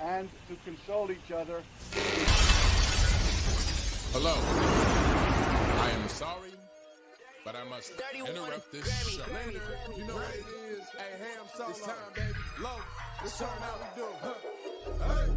and to console each other. Hello. I am sorry, but I must interrupt this show. You know what it is? Hey, Ham Solo. It's time, baby. Low. Let's turn out we do. Hey.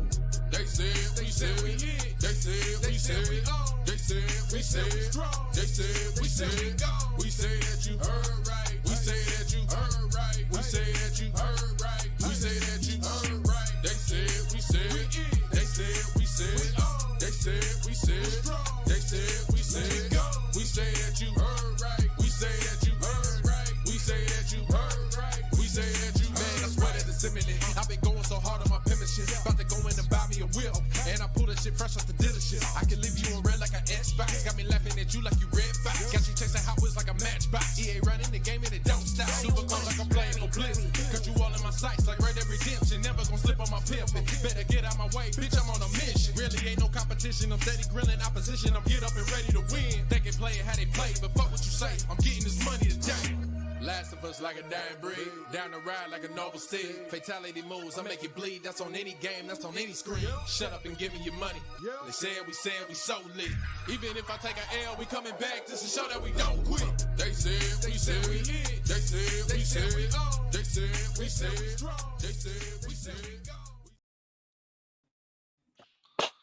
They said we said we in. They said we said we on. They said we said we strong. They said we said we go. We say that you heard right. We say that you heard right. We say that you heard right. We say that you heard right. They said we said we in. They said we said we on. They said we said strong. They said we said we go. We say that you heard right. We say that you heard right. We say that you heard right. We say that you heard right. I swear that it's imminent. I've been going so hard on my penmanship. About to go in and buy me a whip. And I pull that shit fresh off the dealership. I can leave you in red like an Xbox. Got me laughing at you like you red fox. Got you chasing Hot Wheels like a matchbox. EA running the game and it don't stop. Super cold like I'm playing for Blizzard. Got you all in my sights like Red Dead Redemption. Never gonna slip on my pimpin'. Better get out my way, bitch, I'm on a mission. Really ain't no competition. I'm steady grilling opposition. I'm get up and ready to win. They can play it how they play, but fuck what you say. I'm getting this money today. Last of us like a dying breed. Down the ride like a noble steed. Fatality moves, I make it bleed. That's on any game, that's on any screen. Shut up and give me your money. They said we so lit. Even if I take an L, we coming back just to show that we don't quit. They said we said we in. They said we said we on. They said we said we strong. They said we said we go.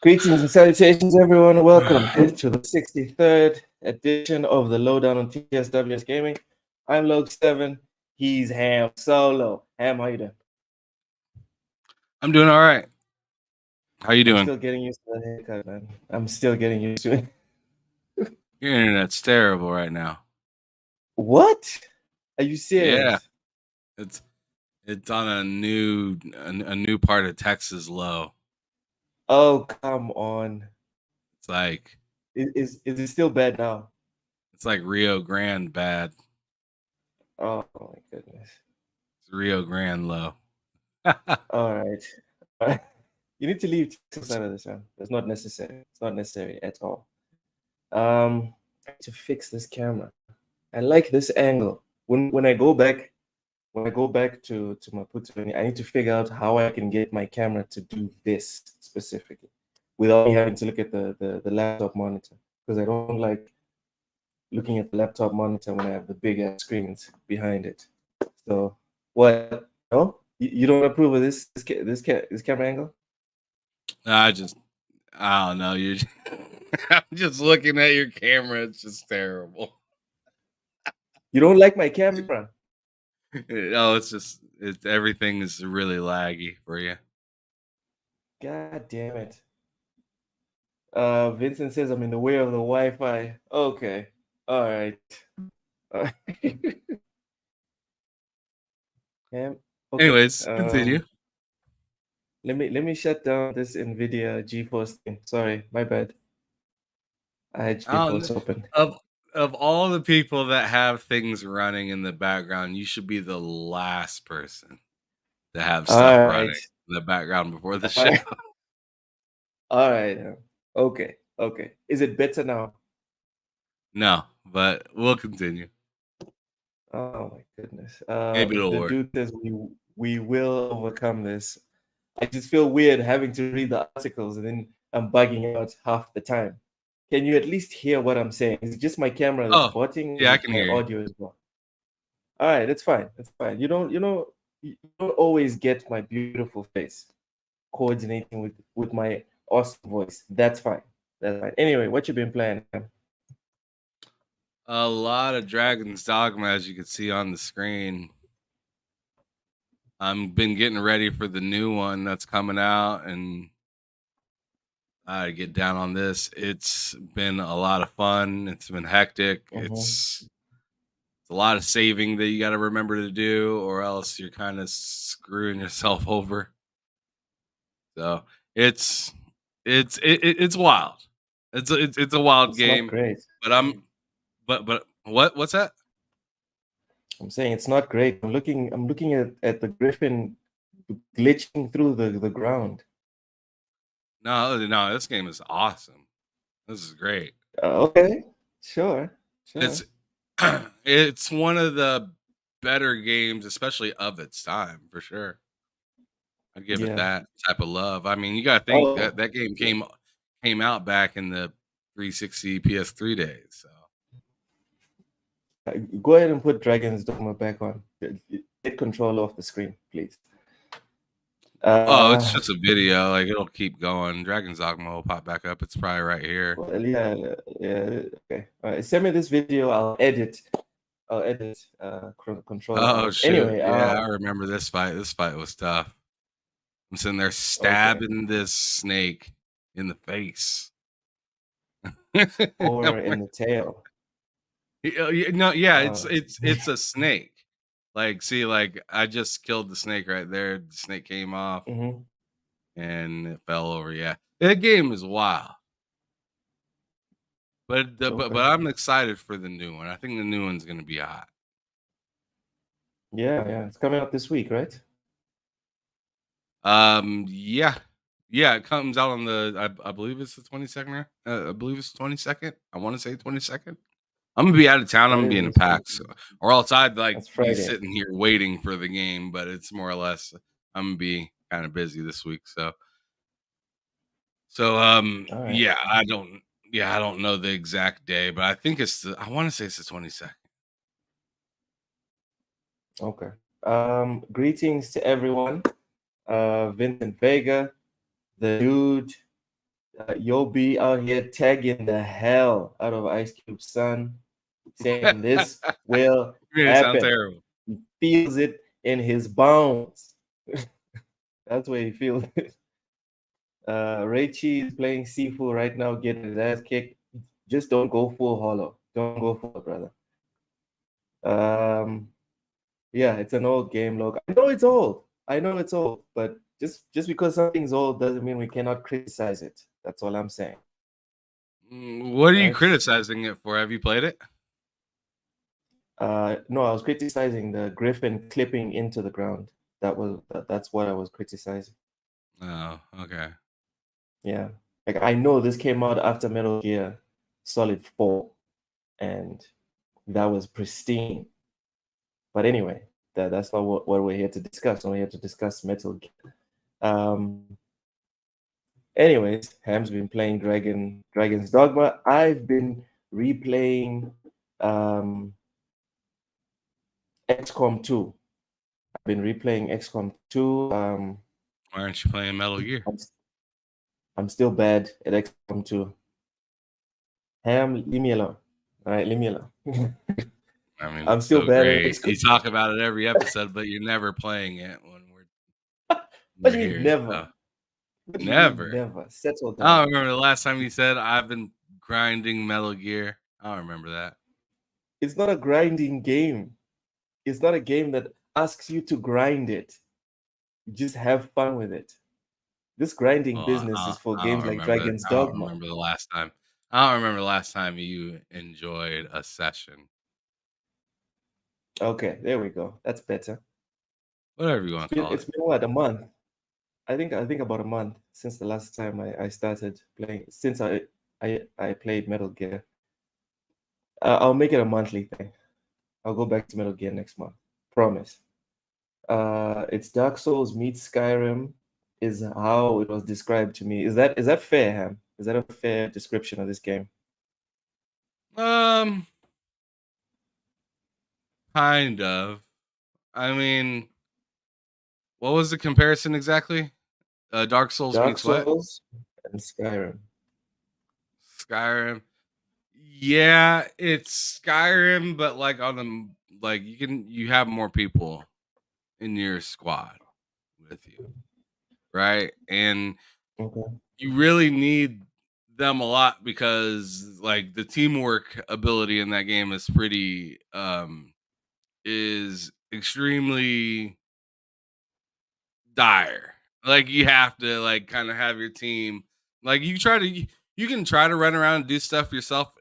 Greetings and salutations, everyone. Welcome to the 63rd edition of the LowDown on TSWS Gaming. I'm Log7. He's Ham Solo. Ham, how you doing? I'm doing all right. How you I'm doing? still getting used to the haircut, man. I'm still getting used to it. Your internet's terrible right now. What? Are you serious? Yeah. It's on a new part of Texas low. Oh, come on. It's like Is it still bad now? it's like Rio Grande bad. Oh my goodness. It's Rio Grande low. All right. You need to leave Texas out of this, man. It's not necessary. It's not necessary at all. I need to fix this camera. I like this angle. When I go back to my put-to-any, I need to figure out how I can get my camera to do this specifically without me having to look at the laptop monitor, because I don't like looking at the laptop monitor when I have the bigger screens behind it. So what? No, you don't approve of this camera angle? I don't know. I'm just looking at your camera. It's just terrible. You don't like my camera? No, everything is really laggy for you. God damn it. Vincent says I'm in the way of the Wi-Fi. Okay. All right. Okay. Anyways, continue. Let me shut down this Nvidia GeForce thing. Sorry, my bad. I had GeForce open. Of all the people that have things running in the background, you should be the last person to have stuff running in the background before the show. All right. Okay. Is it better now? No, but we'll continue. Oh my goodness. Maybe it'll work. The dude says we will overcome this. I just feel weird having to read the articles and then I'm bugging out half the time. Can you at least hear what I'm saying? Is it just my camera that's botting? Yeah, I can hear audio as well. All right, it's fine. It's fine. You don't always get my beautiful face coordinating with my awesome voice. That's fine. That's fine. Anyway, what you been playing? A lot of Dragon's Dogma, as you can see on the screen. I've been getting ready for the new one that's coming out, and I get down on this. It's been a lot of fun. It's been hectic. It's a lot of saving that you got to remember to do, or else you're kind of screwing yourself over. So it's wild. It's a wild game. Not great. But what's that? I'm saying it's not great. I'm looking at the Griffin glitching through the ground. No, this game is awesome. This is great. Okay, sure. It's one of the better games, especially of its time, for sure. I'd give it Yeah. that type of love. I mean, you gotta think Oh, that game came out back in the 360 PS3 days. So go ahead and put Dragon's Dogma back on. Get control off the screen, please. oh, it's just a video. Like it'll keep going. Dragon's Dogma will pop back up. It's probably right here. Well, yeah. Okay. All right. Send me this video. I'll edit. Control. Oh shoot! Anyway, Yeah, I remember this fight. This fight was tough. I'm sitting there stabbing this snake in the face. or in the tail. It's a snake. Like, see, like I just killed the snake right there. The snake came off and it fell over. Yeah, that game is wild. But but I'm excited for the new one. I think the new one's gonna be hot. Yeah, it's coming out this week, right? Yeah, it comes out on the I believe it's the 22nd. I believe it's 22nd. I want to say 22nd. I'm gonna be out of town. I'm gonna be in a PAX, or else I'd like be sitting here waiting for the game. But it's more or less I'm gonna be kind of busy this week. So right. yeah, I don't know the exact day, but I think I want to say it's the 22nd. Okay. Greetings to everyone. Vincent Vega, the dude, Yobi out here tagging the hell out of Ice Cube's son, saying this will happen. Terrible. He feels it in his bones. That's where he feels it. Ray Cheese playing Sifu right now, getting his ass kicked. Just don't go full hollow. Don't go full, brother. Yeah, it's an old game, look. I know it's old, but just because something's old doesn't mean we cannot criticize it. That's all I'm saying. What are you criticizing it for? Have you played it? No, I was criticizing the griffin clipping into the ground. That's what I was criticizing. Oh, okay. Yeah, like I know this came out after Metal Gear Solid 4, and that was pristine. But anyway, that's not what we're here to discuss. We're here to discuss Metal Gear. Anyways, Ham's been playing Dragon's Dogma. I've been replaying XCOM 2. I've been replaying XCOM 2. Why aren't you playing Metal Gear? I'm still bad at XCOM 2. Ham, leave me alone. All right, leave me alone. I mean, I'm still bad at XCOM. You talk about it every episode, but you're never playing it when we're. But you never. Never. Settle down. I don't remember the last time you said I've been grinding Metal Gear. I don't remember that. It's not a grinding game. It's not a game that asks you to grind it. You just have fun with it. This grinding business is for games like Dragon's Dogma. I don't remember the last time. I don't remember the last time you enjoyed a session. Okay, there we go. That's better. Whatever you want to call it. It's been what, a month? I think about a month since the last time I started playing. Since I played Metal Gear. I'll make it a monthly thing. I'll go back to Metal Gear next month. Promise. It's Dark Souls meets Skyrim is how it was described to me. Is that fair, Ham? Is that a fair description of this game? Kind of. I mean, what was the comparison exactly? Dark Souls meets what? And Skyrim. Skyrim. Yeah, it's Skyrim, but like on the you have more people in your squad with you, right? And you really need them a lot because like the teamwork ability in that game is pretty is extremely dire. Like you have to like kind of have your team. Like you can try to run around and do stuff yourself,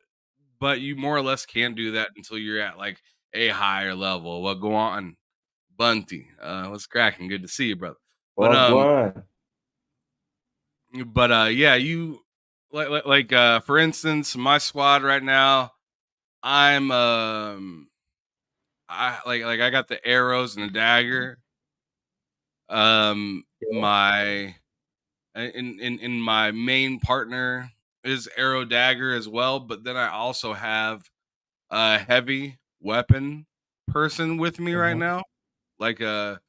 but you more or less can't do that until you're at like a higher level. Well, go on, Bunty. What's cracking? Good to see you, brother. But yeah, you like for instance, my squad right now, I'm I got the arrows and the dagger. my in my main partner is Arrow Dagger as well, but then I also have a heavy weapon person with me right now, like the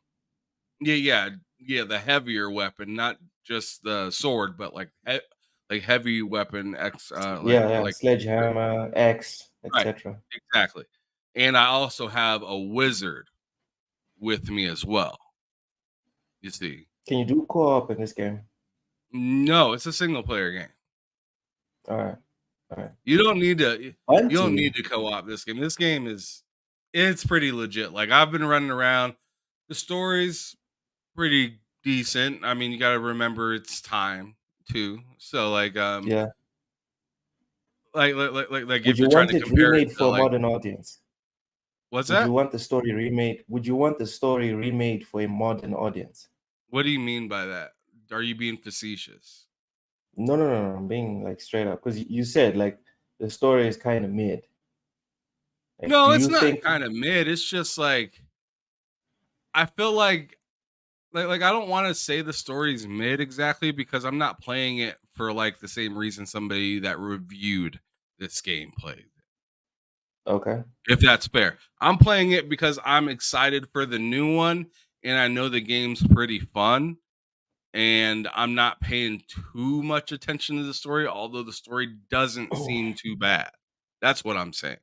heavier weapon, not just the sword, but like like heavy weapon Yeah, like sledgehammer, axe, right, etc. exactly. And I also have a wizard with me as well. You see, Can you do co-op in this game? no, it's a single player game. All right, all right. You don't need to. You don't Bunty. need to co-op this game. This game it's pretty legit. Like I've been running around. The story's pretty decent. I mean, you got to remember it's time too. So Yeah. like Would if you you're trying want to it compare it remade to for a like modern audience? what's Would you that? want the story remade? Would you want the story remade for a modern audience? What do you mean by that? Are you being facetious? No, no, no, no. I'm being like straight up because you said like the story is kind of mid. Like, No, do it's you not think? kind of mid. It's just like I feel like I don't want to say the story's mid exactly because I'm not playing it for like the same reason somebody that reviewed this game played. Okay. If that's fair. I'm playing it because I'm excited for the new one and I know the game's pretty fun and I'm not paying too much attention to the story, although the story doesn't seem too bad. That's what I'm saying.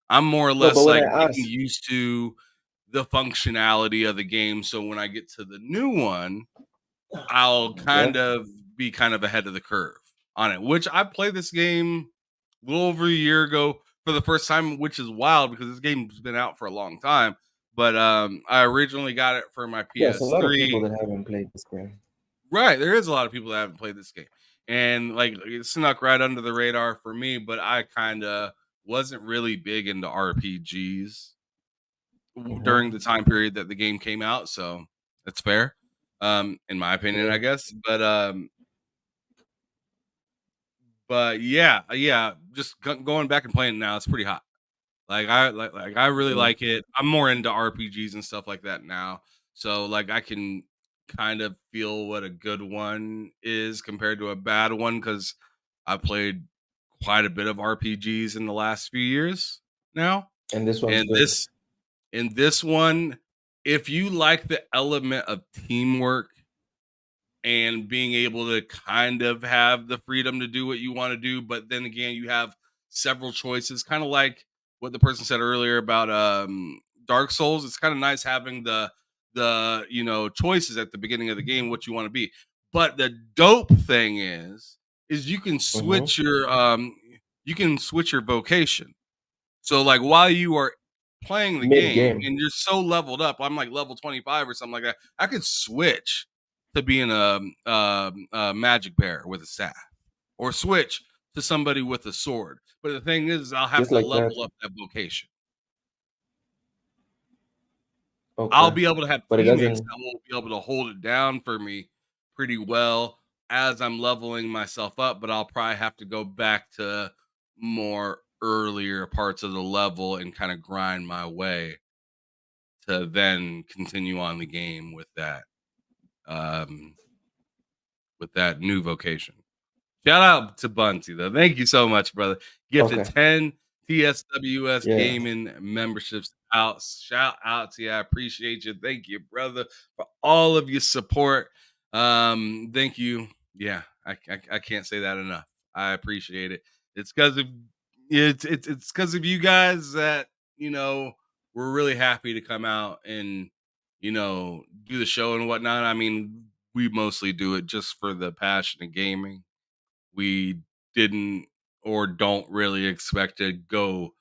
I'm more or No, but less when like I getting asked, used to the functionality of the game. So when I get to the new one, I'll yeah, kind of be kind of ahead of the curve on it, which I played this game a little over a year ago for the first time, which is wild because this game's been out for a long time. But I originally got it for my yes, a lot of people PS3. that haven't played this game. Right, there is a lot of people that haven't played this game, and like it snuck right under the radar for me. But I kind of wasn't really big into RPGs during the time period that the game came out, so that's fair, in my opinion, Yeah. I guess. But yeah, just going back and playing it now, it's pretty hot. Like I really Yeah. like it. I'm more into RPGs and stuff like that now. So like I can kind of feel what a good one is compared to a bad one cuz I played quite a bit of RPGs in the last few years now. And this one's And good. this one, if you like the element of teamwork and being able to kind of have the freedom to do what you want to do, but then again, you have several choices, kind of like what the person said earlier about Dark Souls. It's kind of nice having the choices at the beginning of the game what you want to be. But the dope thing is you can switch your vocation. So like while you are playing the Mid game game. and you're so leveled up, I'm like level 25 or something like that. I could switch to being a magic bear with a staff, or switch to somebody with a sword. But the thing is, I'll have Just to like that. level up that vocation. I'll Okay. be able to have But it teammates doesn't. that will be able to hold it down for me pretty well as I'm leveling myself up, but I'll probably have to go back to more earlier parts of the level and kind of grind my way to then continue on the game um with that new vocation. Shout out to Bunty though. Thank you so much, brother. Gifted Okay. 10 TSWS Yeah. gaming memberships out. Shout out to you. I appreciate you. Thank you, brother, for all of your support. Thank you. Yeah, I can't say that enough. I appreciate it. It's because of it's because of you guys that we're really happy to come out and do the show and whatnot. I mean, we mostly do it just for the passion of gaming. We didn't or don't really expect to go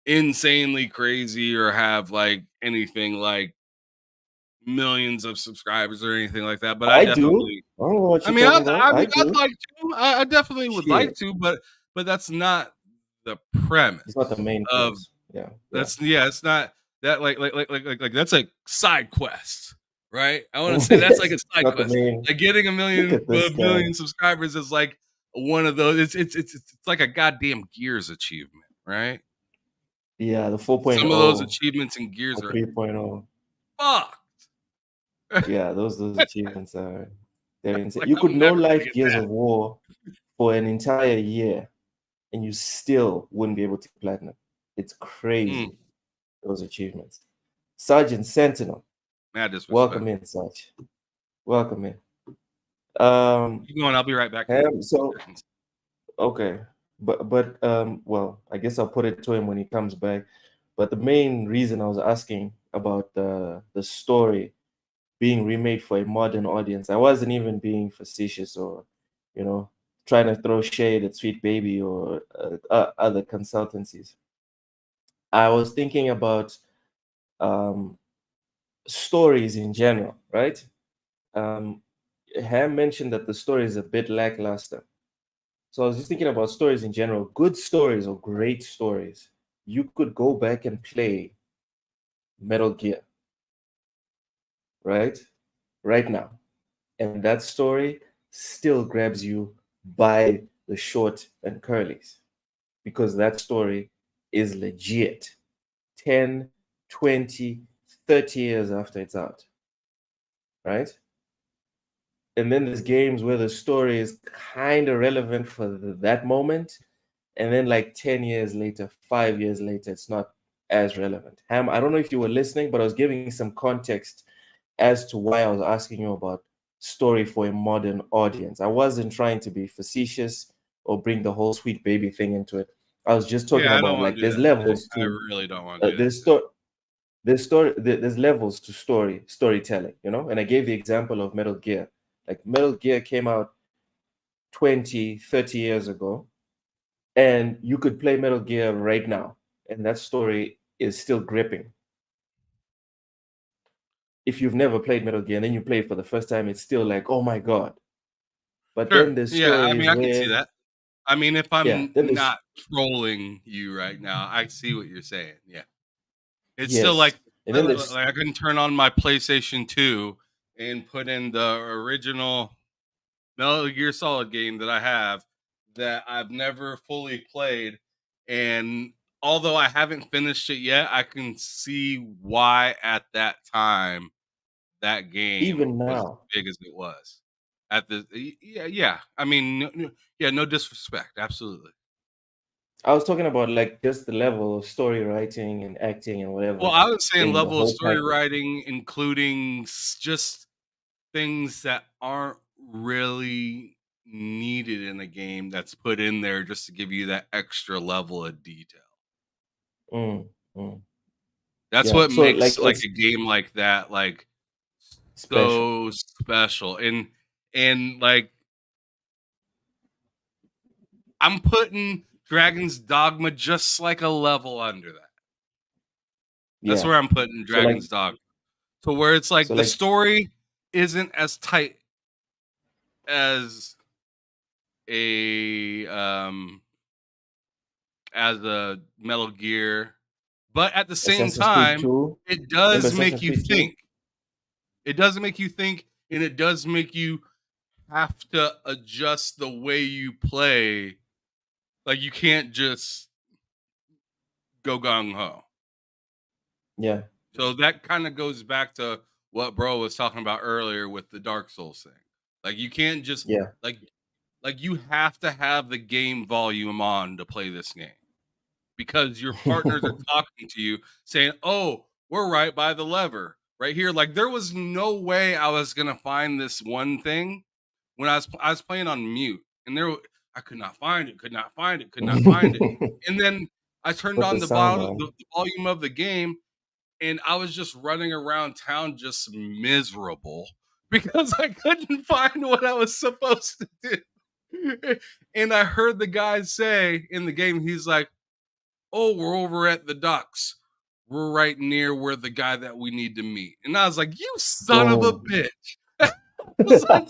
insanely crazy or have like anything like millions of subscribers or anything like that. But I I do. definitely, I don't know what I you're mean, talking about. I I'd do. like to. I definitely would like Shit. to, but that's not the It's premise not the main of course. Yeah. Yeah. that's yeah. It's not that like that's a side quest, right? I want to say that's like a It's side not the quest. main. Like getting a Look at this guy. million subscribers is like one of those. It's like a goddamn Gears achievement, right? Yeah, the Some of those 4.0 achievements in Gears or are 3.0. fucked. Yeah, those achievements are they're insane. Like, You could I'm know never gonna life get Gears that. of War for an entire year, and you still wouldn't be able to platinum. It's crazy, those achievements. Sergeant Sentinel, Mad disrespect. welcome in, Sarge. Welcome in. Keep going. I'll be right back. So okay, but well, I guess I'll put it to him when he comes back. But the main reason I was asking about the story being remade for a modern audience, I wasn't even being facetious or, you know, trying to throw shade at Sweet Baby or other consultancies. I was thinking about um, stories in general, right? Um, Ham mentioned that the story is a bit lackluster. So I was just thinking about stories in general, good stories or great stories. You could go back and play Metal Gear, right? Right now. And that story still grabs you by the short and curlies because that story is legit 10, 20, 30 years after it's out, right? And then there's games where the story is kind of relevant for that moment. And then, like 10 years later, 5 years later, it's not as relevant. Ham, I don't know if you were listening, but I was giving some context as to why I was asking you about story for a modern audience. I wasn't trying to be facetious or bring the whole Sweet Baby thing into it. I was just talking Yeah, I don't about want like to do there's that. levels I to really don't want to do that. there's levels to storytelling, you know. And I gave the example of Metal Gear. Like Metal Gear came out 20, 30 years ago, and you could play Metal Gear right now, and that story is still gripping. If you've never played Metal Gear and then you play it for the first time, it's still like, oh my god. But Sure. then there's Yeah, I stories mean, I can see where, that. I mean, if yeah, I'm then there's, not trolling you right now, I see what you're saying. Yeah. It's still yes, like, and then there's, I can turn on my PlayStation 2 and put in the original Metal Gear Solid game that I have that I've never fully played. And although I haven't finished it yet, I can see why at that time that game even was as now. big as it was. At the yeah. I mean, yeah, no disrespect, absolutely. I was talking about like just the level of story writing and acting and Well, whatever I was saying in the level of whole story package. writing, including just things that aren't really needed in a game that's put in there just to give you that extra level of detail. Mm, mm. That's Yeah, what so makes like like it's a game like that like special. so special. And like I'm putting Dragon's Dogma just like a level under that. That's Yeah. where I'm putting So like Dragon's Dogma. To where it's like so the like story isn't as tight as a Metal Gear, but at the same Assassin's Creed time, 2. it Remember does make Assassin's you Creed 2? think. It does make you think, and it does make you have to adjust the way you play. Like you can't just go gung ho. Yeah. So that kind of goes back to what bro was talking about earlier with the Dark Souls thing. Like you can't just Yeah. like you have to have the game volume on to play this game because your partners are talking to you saying, "Oh, we're right by the lever right here." Like there was no way I was gonna find this one thing when I was playing on mute, and I could not find it, could not find it, could not find it, and then I turned Put the on sound on. the volume of the game, and I was just running around town just miserable because I couldn't find what I was supposed to do. And I heard the guy say in the game, he's like, "Oh, we're over at the docks. We're right near where the guy that we need to meet." And I was like, "You son of a Boom. bitch." I was like,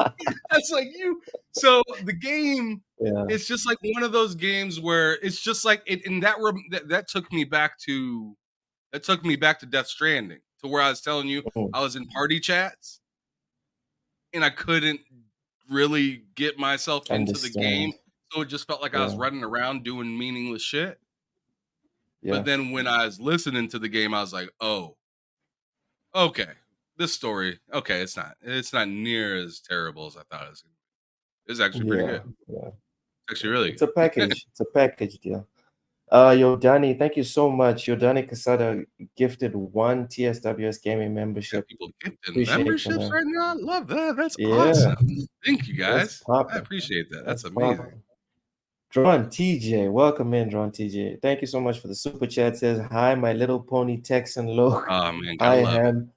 that's like you. So the game, Yeah. it's just like one of those games where it's just like it, and that took me back to Death Stranding, to where I was telling you Mm. I was in party chats and I couldn't really get myself into the game. Understand. So it just felt like I was Yeah. running around doing meaningless shit. But Yeah. then when I was listening to the game, I was like, oh, okay. this story, okay, it's not near as terrible as I thought it was gonna be. It's actually pretty good. Yeah. It's actually really It's a good. package. It's a package deal. Yo, Danny, thank you so much. Yo, Danny Casada gifted 1 TSWS gaming Got membership. people gifting Appreciate you, memberships man. right now. I love that. That's Yeah, awesome. Thank you that's guys. I popping. appreciate that. That's That's amazing. popping. Dron TJ, welcome in, Dron TJ. Thank you so much for the super chat. Says, hi, my little pony Texan look. Oh man, I gotta love it. am.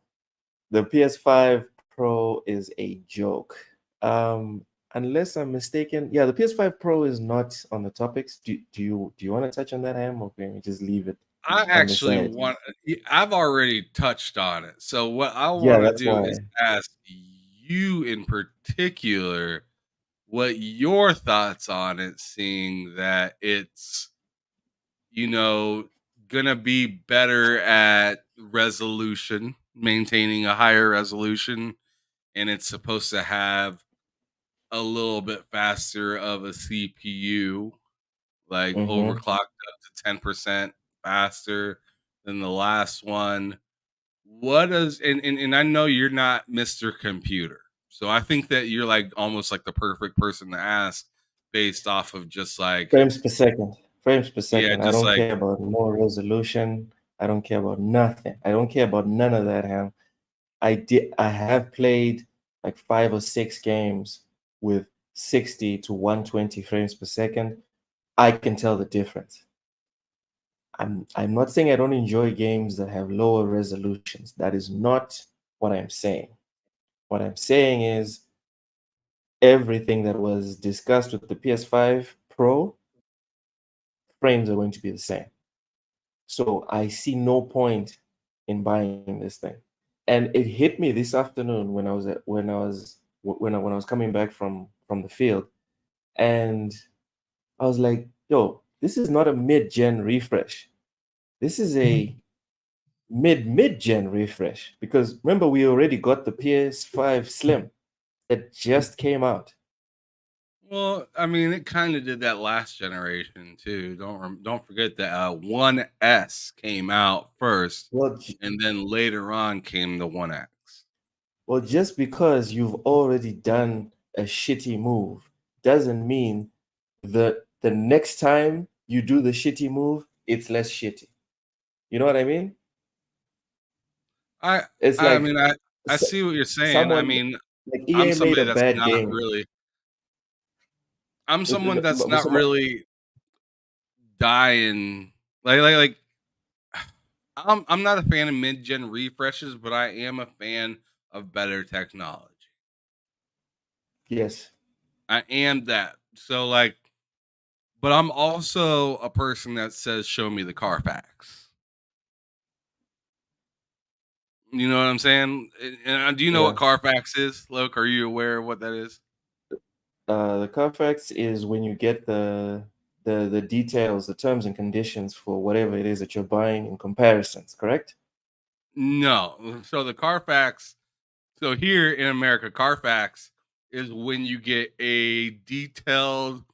The PS5 Pro is a joke. Unless I'm mistaken, yeah, the PS5 Pro is not on the topics. Do you want to touch on that, Ham, or can we just leave it I on the actually side? want. I've already touched on it. So what I Yeah, want to that's do why. is ask you in particular what your thoughts on it, seeing that it's gonna be better at resolution, maintaining a higher resolution, and it's supposed to have a little bit faster of a CPU, like Mm-hmm. overclocked up to 10% faster than the last one. What does and I know you're not Mr. Computer. So I think that you're like almost like the perfect person to ask based off of just like Frames per second. Frames per yeah, second. I just don't like care about more resolution. I don't care about nothing. I don't care about none of that, Ham. I have played like 5 or 6 games with 60 to 120 frames per second. I can tell the difference. I'm not saying I don't enjoy games that have lower resolutions. That is not what I'm saying. What I'm saying is everything that was discussed with the PS5 Pro, frames are going to be the same. So I see no point in buying this thing. And it hit me this afternoon when I was coming back from the field, and I was like, "Yo, this is not a mid-gen refresh. This is a mid-gen refresh." Because remember, we already got the PS5 Slim that just came out. well, I mean, it kind of did that last generation too. Don't forget that 1S came out first, Well, and then later on came the 1X. well, just because you've already done a shitty move doesn't mean that the next time you do the shitty move, it's less shitty. You know what I mean? It's I like mean, I see what you're saying. I someone mean, like I'm EA made somebody a that's bad not game. really. I'm Uh, someone that's uh, not some- really dying. Like I'm not a fan of mid-gen refreshes, but I am a fan of better technology. Yes. I am that. So like, but I'm also a person that says, "Show me the Carfax." You know what I'm saying? And do you know Yeah. what Carfax is, Loke? Are you aware of what that is? The Carfax is when you get the details, the terms and conditions for whatever it is that you're buying in comparisons, correct? No. So the Carfax. So here in America, Carfax is when you get a detailed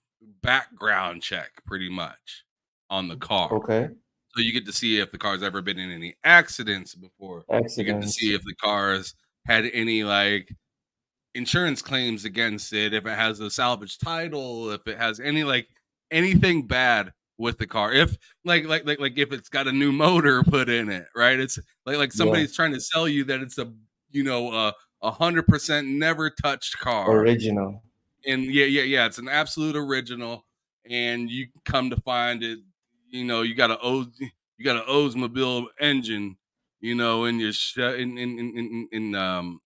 background check, pretty much, on the car. Okay. So you get to see if the car's ever been in any accidents before. You get to Accidents. see if the car's had any like insurance claims against it, if it has a salvage title, if it has any like anything bad with the car. If like if it's got a new motor put in it, right? It's like Yeah. somebody's trying to sell you that it's a 100% never touched car. Original. And yeah, it's an absolute original. And you come to find it, you got a Oldsmobile engine, in your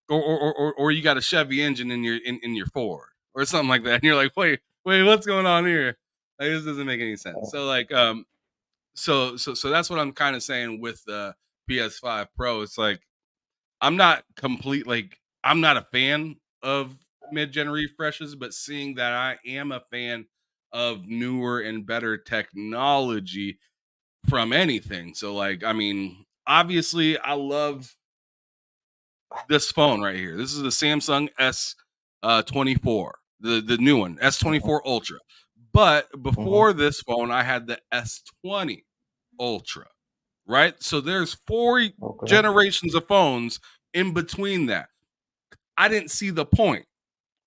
or you got a Chevy engine in your Ford or something like that. And you're like, wait, what's going on here? Like, this doesn't make any sense. So like, so that's what I'm kind of saying with the PS5 Pro. It's like I'm not a fan of mid-gen refreshes, but seeing that I am a fan of newer and better technology from anything. So like, I mean, obviously I love this phone right here. This is the Samsung S24, the new one, S24 Ultra. But before this phone, I had the S20 Ultra, right? So there's 4 Okay. generations of phones in between that. I didn't see the point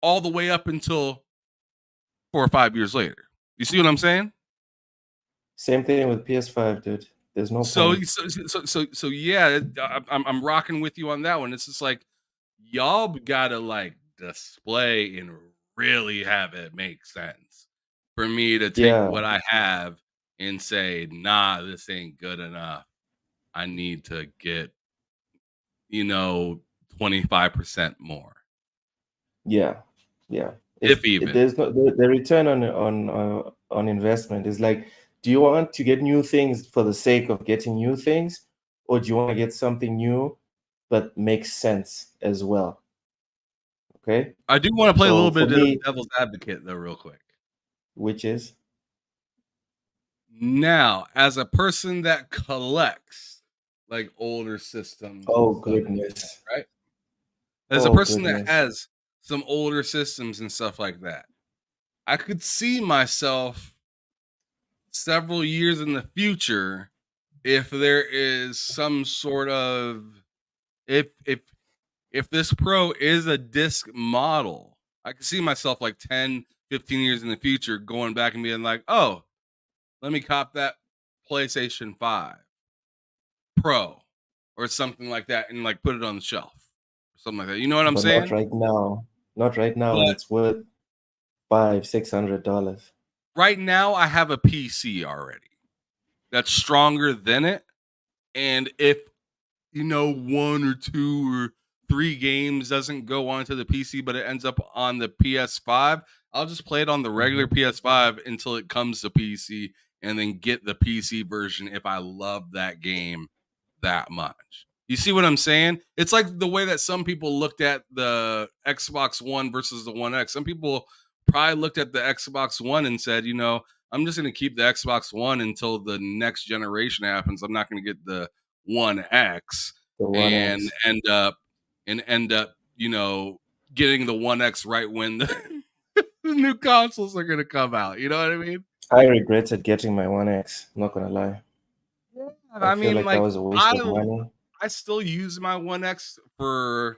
all the way up until 4 or 5 years later. You see what I'm saying? Same thing with PS5, dude. There's no So point. so yeah, I'm rocking with you on that one. It's just like y'all gotta like display and really have it make sense for me to take Yeah, what I have and say, nah, this ain't good enough. I need to get, 25% more, yeah, yeah. if If even. there's no the return on investment is like, do you want to get new things for the sake of getting new things, or do you want to get something new but makes sense as well? Okay. I do want to play a So little for bit of me, devil's advocate though, real quick. which is Now, as a person that collects like older systems and oh stuff like that, goodness, right? As a oh person that goodness. has some older systems and stuff like that, I could see myself several years in the future if there is some sort of if if this pro is a disc model, I could see myself like 10, 15 years in the future going back and being like, oh, let me cop that PlayStation 5 Pro or something like that and like put it on the shelf or something like that. You know what I'm But not saying? right now. Not right now when But it's worth $500-$600. right now I have a PC already that's stronger than it. And if one or two or three games doesn't go onto the PC, but it ends up on the PS5, I'll just play it on the regular PS5 until it comes to PC and then get the PC version if I love that game that much. You see what I'm saying? It's like the way that some people looked at the Xbox One versus the One X. Some people probably looked at the Xbox One and said, I'm just going to keep the Xbox One until the next generation happens. I'm not going to get the One X The One and X. end up, getting the One X right when the, the new consoles are going to come out. You know what I mean? I regretted getting my One X, not gonna lie. I I feel mean, like that like was a waste of I money. I still use my One X for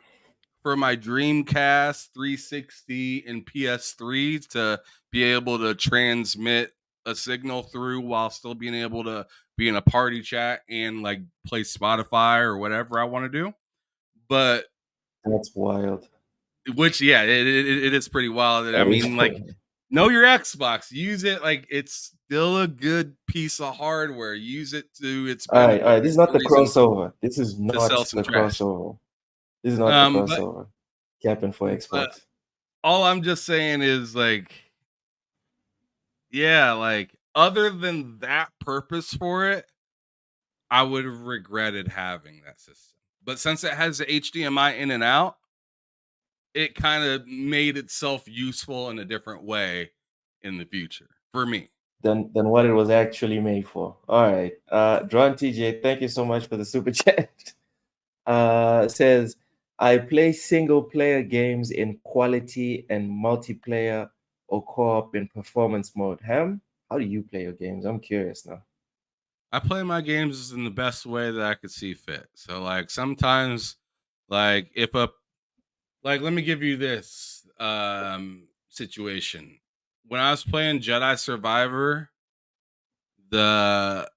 my Dreamcast 360 and PS3 to be able to transmit a signal through while still being able to be in a party chat and like play Spotify or whatever I want to do. But That's wild. which yeah, it is pretty wild. I That is mean, like know your Xbox, use it like it's still a good piece of hardware. Use it to its all right, all benefit. right. This is There's not no the reason crossover. This is to sell not some the trash. crossover. This is not the But crossover. Capping for but Xbox. all I'm just saying is like, yeah, like other than that purpose for it, I would have regretted having that system. But since it has the HDMI in and out, it kind of made itself useful in a different way in the future for me. Than what it was actually made for. All right. Drawn TJ, thank you so much for the super chat. Says, I play single player games in quality and multiplayer or co-op in performance mode. Ham, how do you play your games? I'm curious now. I play my games in the best way that I could see fit. So like sometimes like if a like let me give you this situation. When I was playing Jedi Survivor, the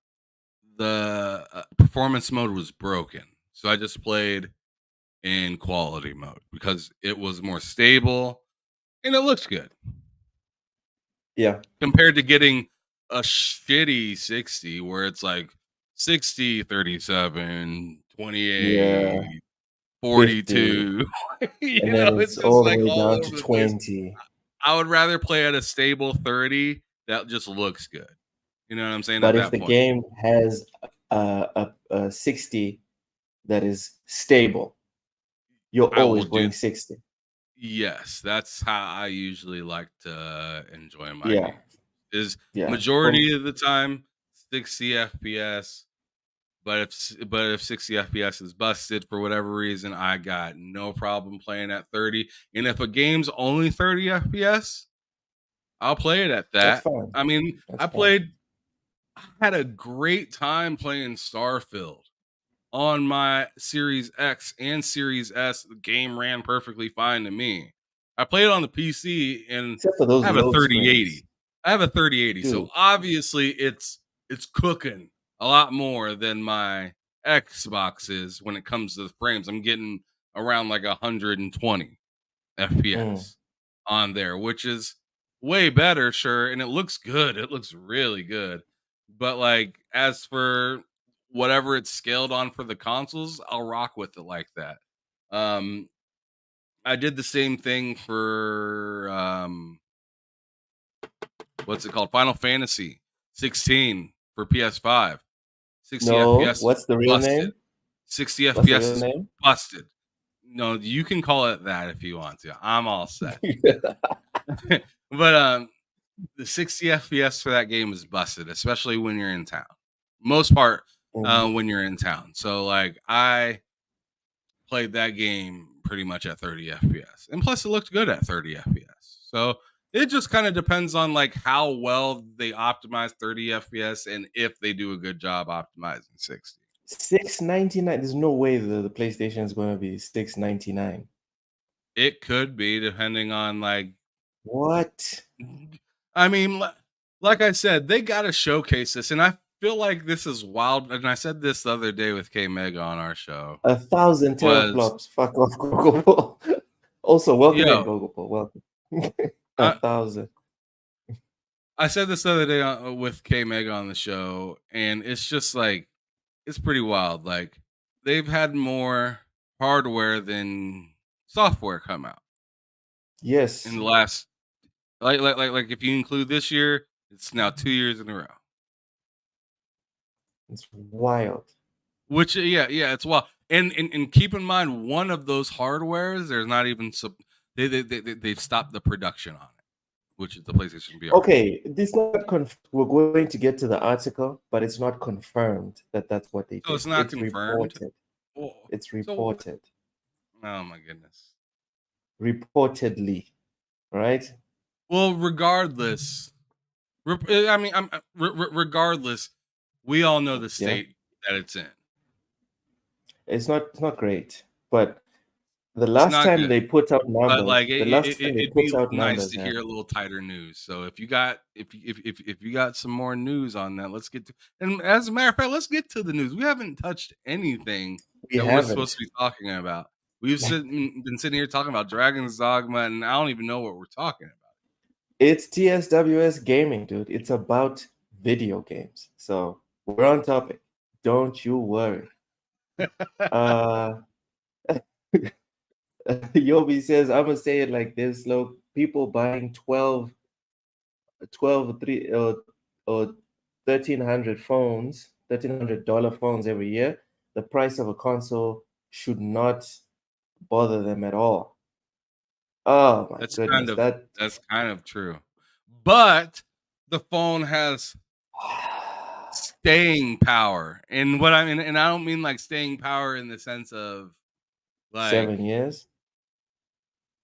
performance mode was broken. So I just played in quality mode because it was more stable and it looks good. Yeah. Compared to getting a shitty 60 where it's like 60, 37, Yeah. 28, 50. 42. And then It's it's just all the like way all down to over the place. 20. I would rather play at a stable 30 that just looks good. You know what I'm saying? At But if that the point, game has a 60 that is stable, you're I will always do. going 60. Yes, that's how I usually like to enjoy my Yeah. game. Is Yeah. majority of the time 60 FPS. But if 60 FPS is busted for whatever reason, I got no problem playing at 30. And if a game's only 30 FPS, I'll play it at That's that. fine. I mean, That's I fine. had a great time playing Starfield on my Series X and Series S, the game ran perfectly fine to me. I played it on the PC and Except for those I have a load screens. 3080. I have a 3080, so Dude. obviously it's cooking a lot more than my Xbox is when it comes to the frames. I'm getting around like 120 FPS on there, which is way better, sure, and it looks good. It looks really good. But like as for whatever it's scaled on for the consoles, I'll rock with it like that. Um I did the same thing for what's it called? Final Fantasy 16 for PS5. 60 No, FPS is what's the real busted. name? 60 What's the FPS real is name? busted. No, you can call it that if you want to. I'm all set. But the 60 FPS for that game is busted, especially when you're in town. Most part, Mhm. when you're in town. So like I played that game pretty much at 30 FPS, and plus it looked good at 30 FPS. So it just kind of depends on like how well they optimize 30 FPS and if they do a good job optimizing 60. $6.99. There's no way the PlayStation is going to be $6.99. It could be depending on like What? I mean, like I said, they got to showcase this, and I feel like this is wild. And I said this the other day with K Mega on our show. 1,000 Was teraflops. Fuck off, Google. Also, welcome in, yo, Google. Welcome. I, 1,000. I said this the other day with K Mega on the show, and it's just like it's pretty wild. Like they've had more hardware than software come out in Yes, the last like if you include this year, it's now 2 years in a row. it's wild. Which yeah, it's wild. And keep in mind, one of those hardwares, there's not even they've stopped the production on it, which is the PlayStation VR. Okay, this not we're going to get to the article, but it's not confirmed that that's what they So did. it's not It's confirmed. reported. Well, It's so reported. oh my goodness. Reportedly, right? Well, regardless, I mean, regardless, we all know the Yeah. state that it's in. It's not great, but the It's last not time good. they put out But numbers, like the last time they it'd put be out nice numbers, to yeah. hear a little tighter news. So if you got some more news on that, let's get to. And as a matter of fact, let's get to the news. We haven't touched anything We that we're supposed haven't. to be talking about. We've been sitting here talking about Dragon's Dogma, and I don't even know what we're talking about. It's TSWS gaming, dude. It's about video games. So we're on topic. Don't you worry. Yobi says, I'm gonna say it like this, look, people buying 12 3 or 1,300 phones, $1,300 phones every year. The price of a console should not bother them at all. Oh my goodness, That's kind of true. But the phone has staying power. And what I mean, and I don't mean like staying power in the sense of like 7 years.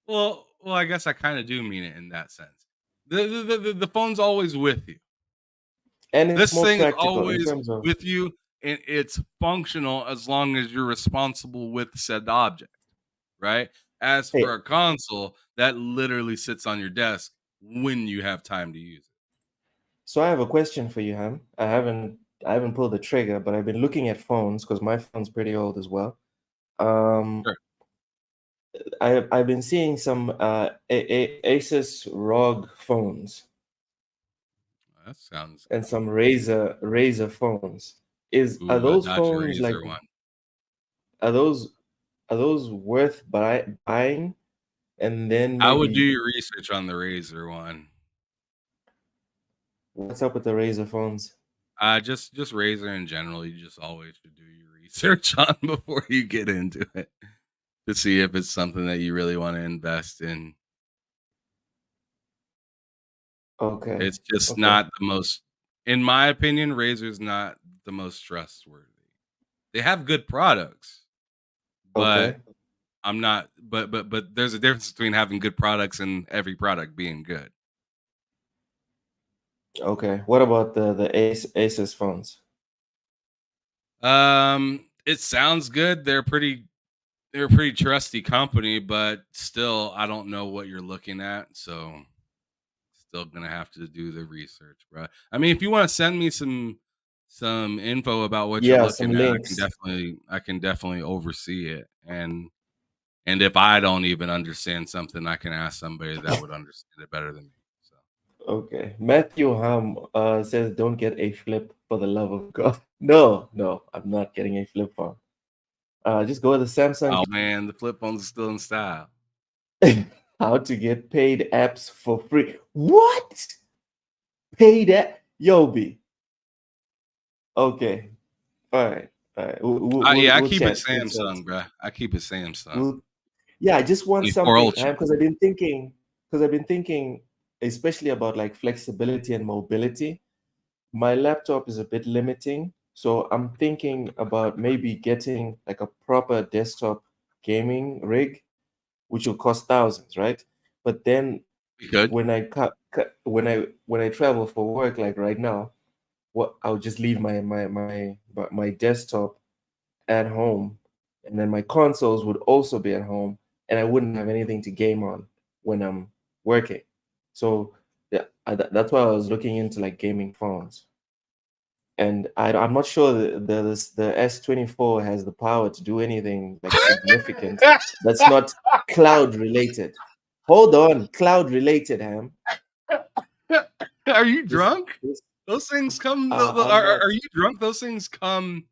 well, I guess I kind of do mean it in that sense. The phone's always with you. And it's This more thing is practical in always terms of with you, and it's functional as long as you're responsible with said object, right? As for hey, a console, that literally sits on your desk when you have time to use it. so I have a question for you, Ham. I haven't pulled the trigger, but I've been looking at phones because my phone's pretty old as well. Sure. I've been seeing some Asus ROG phones That sounds and some cool. Razer phones. Are Ooh, a those Dodge phones like Razor one. are those worth buying? And then I would do maybe your research on the Razor one. what's up with the Razer phones? Just Razor in general. You just always should do your research on before you get into it to see if it's something that you really want to invest in. Okay. It's just Okay. not the most, in my opinion, Razor's not the most trustworthy. They have good products, but Okay. I'm not. But there's a difference between having good products and every product being good. Okay. What about the Asus phones? It sounds good. They're a pretty trusty company, but still, I don't know what you're looking at, so still gonna have to do the research, bro. I mean, if you want to send me some info about what you're Yeah, some looking at, links. I can definitely oversee it. And if I don't even understand something, I can ask somebody that would understand it better than me. So Okay. Matthew Ham says, "Don't get a flip for the love of God." No, no, I'm not getting a flip phone. Just go with the Samsung. oh man, the flip phone's still in style. How to get paid apps for free? What? Paid app? Yobi. Okay. All right. All right. Yeah, I We'll keep it chat. We'll chat. Samsung, bro. I keep it Samsung. We'll, yeah, I just want 24 something, Ultra. because I've been thinking, especially about like flexibility and mobility. My laptop is a bit limiting, so I'm thinking about maybe getting like a proper desktop gaming rig, which will cost thousands, right? But then You good? when I travel for work, like right now, what I'll just leave my desktop at home, and then my consoles would also be at home, and I wouldn't have anything to game on when I'm working. So yeah, that's why I was looking into like gaming phones. And I'm not sure the S24 has the power to do anything like significant that's not cloud related. Hold on, cloud related, Ham. Are you This, drunk? this Those things come. I'm not. Are you drunk? Those things come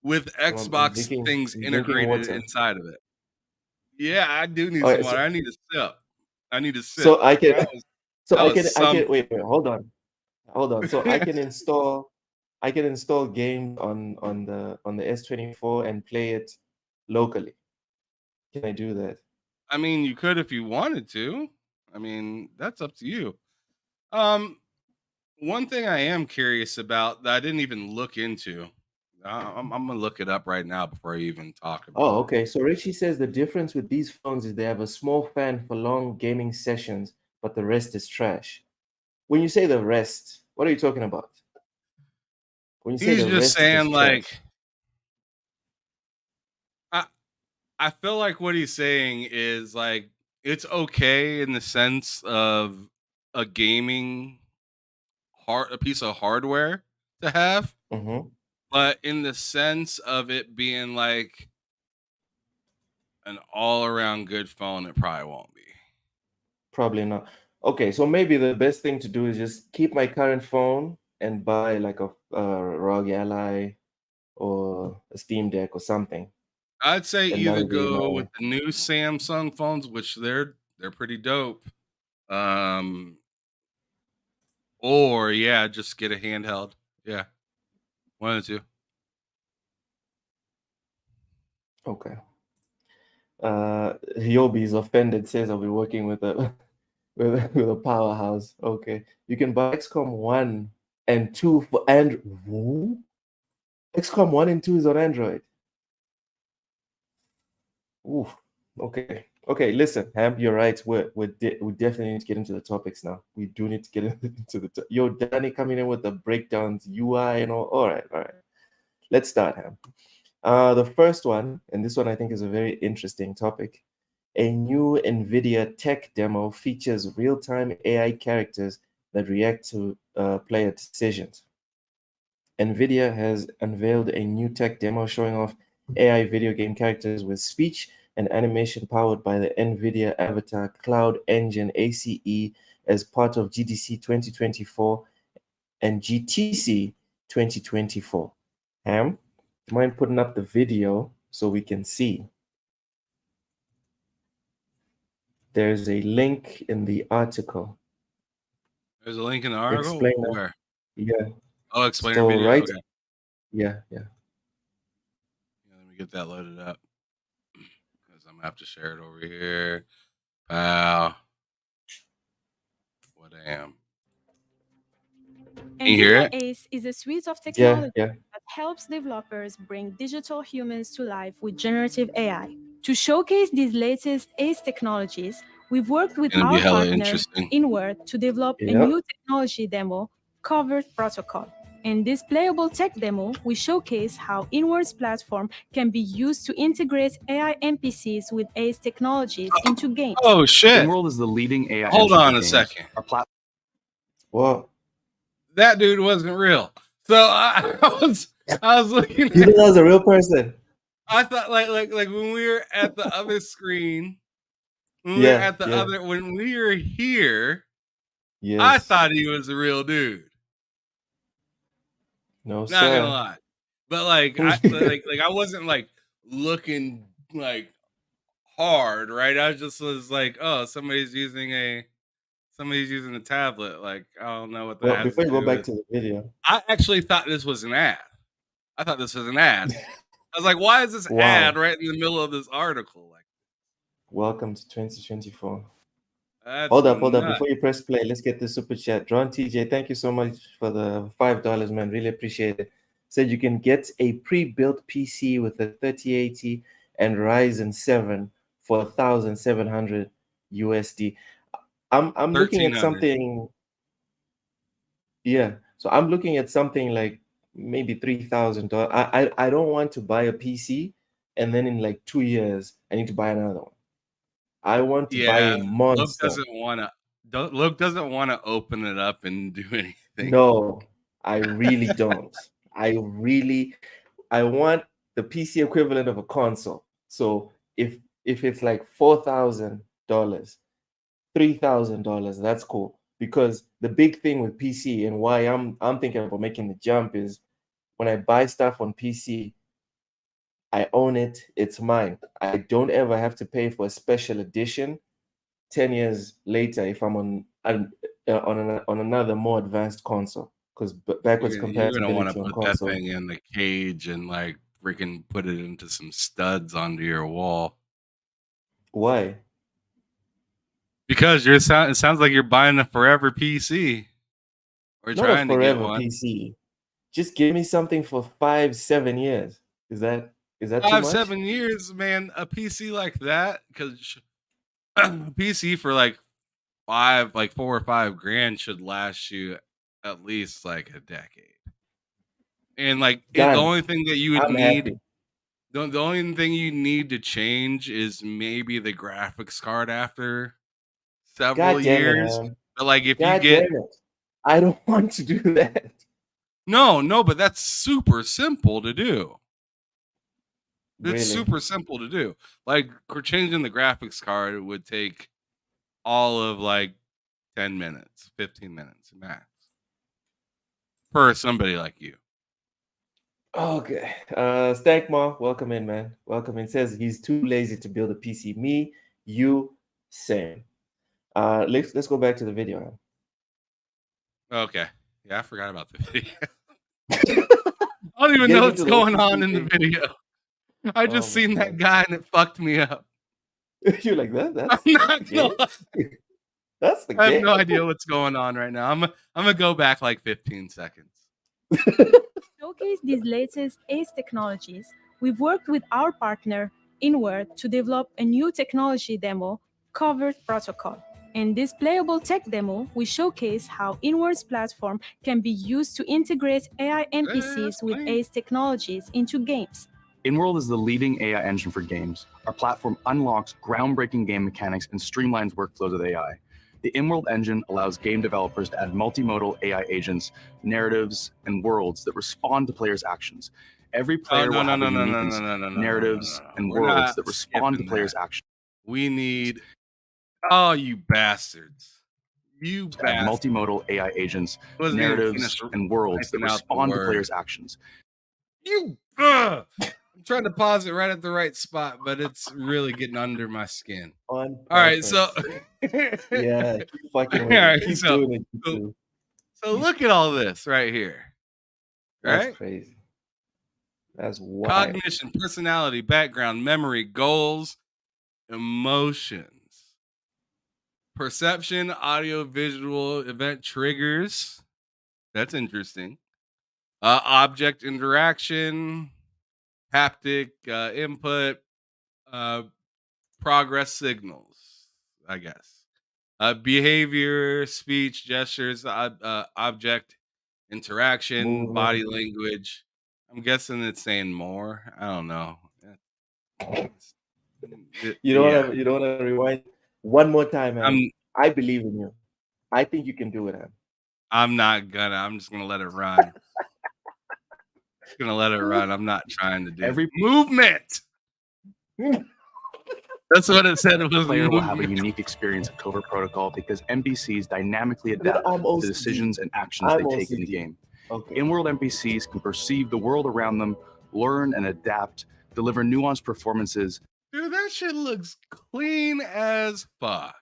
with I'm Xbox drinking. things I'm drinking integrated water. inside of it. Yeah, I do need All some right, water. I need a sip. I need a sip. so I can, so That was I can. something. Wait, hold on. So I can install games on the S24 and play it locally. Can I do that? I mean, you could if you wanted to. I mean, that's up to you. Um, One thing I am curious about that I didn't even look into. I'm gonna look it up right now before I even talk Oh, about it. okay. So Richie says the difference with these phones is they have a small fan for long gaming sessions, but the rest is trash. When you say the rest, what are you talking about? When you say He's the just rest is saying trash. like I I feel like what he's saying is like it's okay in the sense of a gaming a piece of hardware to have, Mm-hmm. but in the sense of it being like an all around good phone, it probably won't be. Probably not. Okay, so maybe the best thing to do is just keep my current phone and buy like a ROG Ally or a Steam Deck or something, I'd say and either that'll be go my. with the new Samsung phones, which they're pretty dope. Um, or yeah, just get a handheld. Yeah, one or two. Okay. Yobi is offended. Says I'll be working with a with a powerhouse. Okay, you can buy XCOM 1 and 2 for and who? XCOM 1 and 2 is on Android. Ooh, okay. Okay, listen, Ham, you're right. We definitely need to get into the topics now. We do need to get into yo, Danny coming in with the breakdowns, UI and all. All right. Let's start, Ham. The first one, and this one I think is a very interesting topic. A new Nvidia tech demo features real-time AI characters that react to player decisions. Nvidia has unveiled a new tech demo showing off AI video game characters with speech and animation powered by the Nvidia Avatar Cloud Engine ACE as part of GDC 2024 and GTC 2024. Ham, do you mind putting up the video so we can see? There's a link in the article. There's a link in the article. Explain that. Where? Yeah. Oh, explainer So video. right. Okay. Yeah. Yeah, let me get that loaded up because I'm gonna have to share it over here. Wow. What damn. Can you hear Nvidia it? ACE is a suite of Yeah. technology Yeah. that helps developers bring digital humans to life with generative AI. To showcase these latest ACE technologies, we've worked with Gonna be our hella partner, interesting. Inward, to develop a Yep. new technology demo, Covered Protocol. In this playable tech demo, we showcase how Inward's platform can be used to integrate AI NPCs with ACE technologies into games. Oh shit! Inworld is the leading AI. Hold engine for on a games. second. Our platform. What? That dude wasn't real. So I was looking. You think that was a real person? I thought like when we were at the other screen, when we were Yeah, at the yeah. other, when we were here, Yes. I thought he was a real dude. No, Not sir. gonna lie, but like I wasn't like looking like hard, right? I just was like, oh, somebody's using a tablet. Like I don't know what that Well, has before to you go do back with. to the video, I actually thought this was an ad. I thought this was an ad. I was like, why is this Wow. ad right in the middle of this article? Like, welcome to 2024. that's Hold up. nuts. Before you press play, let's get the super chat. John TJ, thank you so much for the $5, man. Really appreciate it. Said you can get a pre-built PC with a 3080 and Ryzen 7 for 1,700 USD. I'm looking at 1300. something. Yeah, so I'm looking at something like maybe $3,000. I don't want to buy a PC and then in like 2 years I need to buy another one. I want to buy a monster. Luke doesn't want to open it up and do anything. No, I really don't. I want the PC equivalent of a console. So if it's like $4,000, $3,000, that's cool. Because the big thing with PC and why I'm thinking about making the jump is when I buy stuff on PC, I own it, it's mine. I don't ever have to pay for a special edition 10 years later if I'm on another more advanced console, because backwards You're compatibility gonna want to on put that console. thing in the cage and like freaking put it into some studs onto your wall. Why? Because it sounds like you're buying a forever PC or Not trying a to get forever one. PC. Just give me something for 5-7 years. Is that too much? 5-7 years, man. A PC like that, because a PC for like 4 or 5 grand should last you at least like a decade. And like the only thing that you would I'm need, happy. the only thing you need to change is maybe the graphics card after several God damn it, years. man. But like if God you get damn it. I don't want to do that. no, but that's super simple to do. It's Really? super simple to do. Like changing the graphics card would take all of like 10 minutes, 15 minutes max for somebody like you. Okay. Stankma, welcome in, man. Welcome in. Says he's too lazy to build a PC. Me, you, same. Let's go back to the video, man. Okay. Yeah, I forgot about the video. I don't even know what's going on in the video. I just seen that guy and it fucked me up. You're like that? That's I'm not gay? That's the I game. have no idea what's going on right now. I'm gonna go back like 15 seconds. To showcase these latest ACE technologies, we've worked with our partner, Inward, to develop a new technology demo, Covered Protocol. In this playable tech demo, we showcase how Inward's platform can be used to integrate AI NPCs with ACE technologies into games. Inworld is the leading AI engine for games. Our platform unlocks groundbreaking game mechanics and streamlines workflows with AI. The Inworld engine allows game developers to add multimodal AI agents, narratives, and worlds that respond to players' actions. Every player will have a unique narratives and worlds that respond to players' actions. We need... Oh, you bastards. You bastards. Multimodal AI agents, narratives, and worlds that respond to players' actions. I'm trying to pause it right at the right spot, but it's really getting under my skin. All right, so yeah, keep fucking with all right, keep doing it. So look at all this right here. That's right? crazy. That's wild. Cognition, personality, background, memory, goals, emotions, perception, audio, visual, event triggers. That's interesting. Object interaction, haptic input, progress signals, I guess. Behavior, speech, gestures, object interaction, body Movement. language. I'm guessing it's saying more. I don't know. You don't want to rewind one more time, man. I believe in you. I think you can do it, man. I'm not gonna. I'm just gonna let it run. Just gonna let it run. I'm not trying to do Every movement. That's what it said. It was player movement. will have a unique experience of Covert Protocol because NPCs dynamically adapt to the decisions and actions they take in the game. Okay. In-world NPCs can perceive the world around them, learn and adapt, deliver nuanced performances. Dude, that shit looks clean as fuck.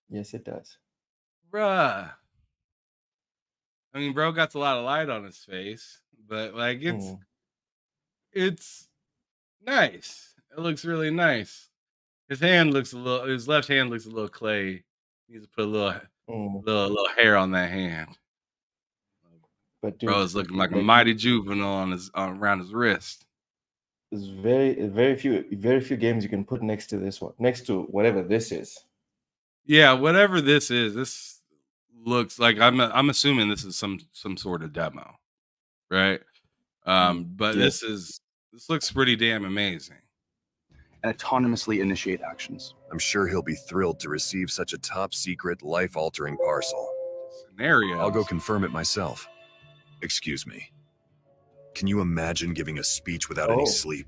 Yes, it does. Bruh. I mean, bro got a lot of light on his face, but like it's nice. It looks really nice. His left hand looks a little clay. He needs to put a little hair on that hand. But dude, bro's looking like a mighty juvenile around his wrist. There's very few games you can put next to this one, next to whatever this is. Yeah, whatever this is, this looks like I'm assuming this is some sort of demo, right? But yes. this looks pretty damn amazing. And autonomously initiate actions. I'm sure he'll be thrilled to receive such a top secret, life-altering parcel. Scenario. I'll go confirm it myself. Excuse me. Can you imagine giving a speech without any sleep?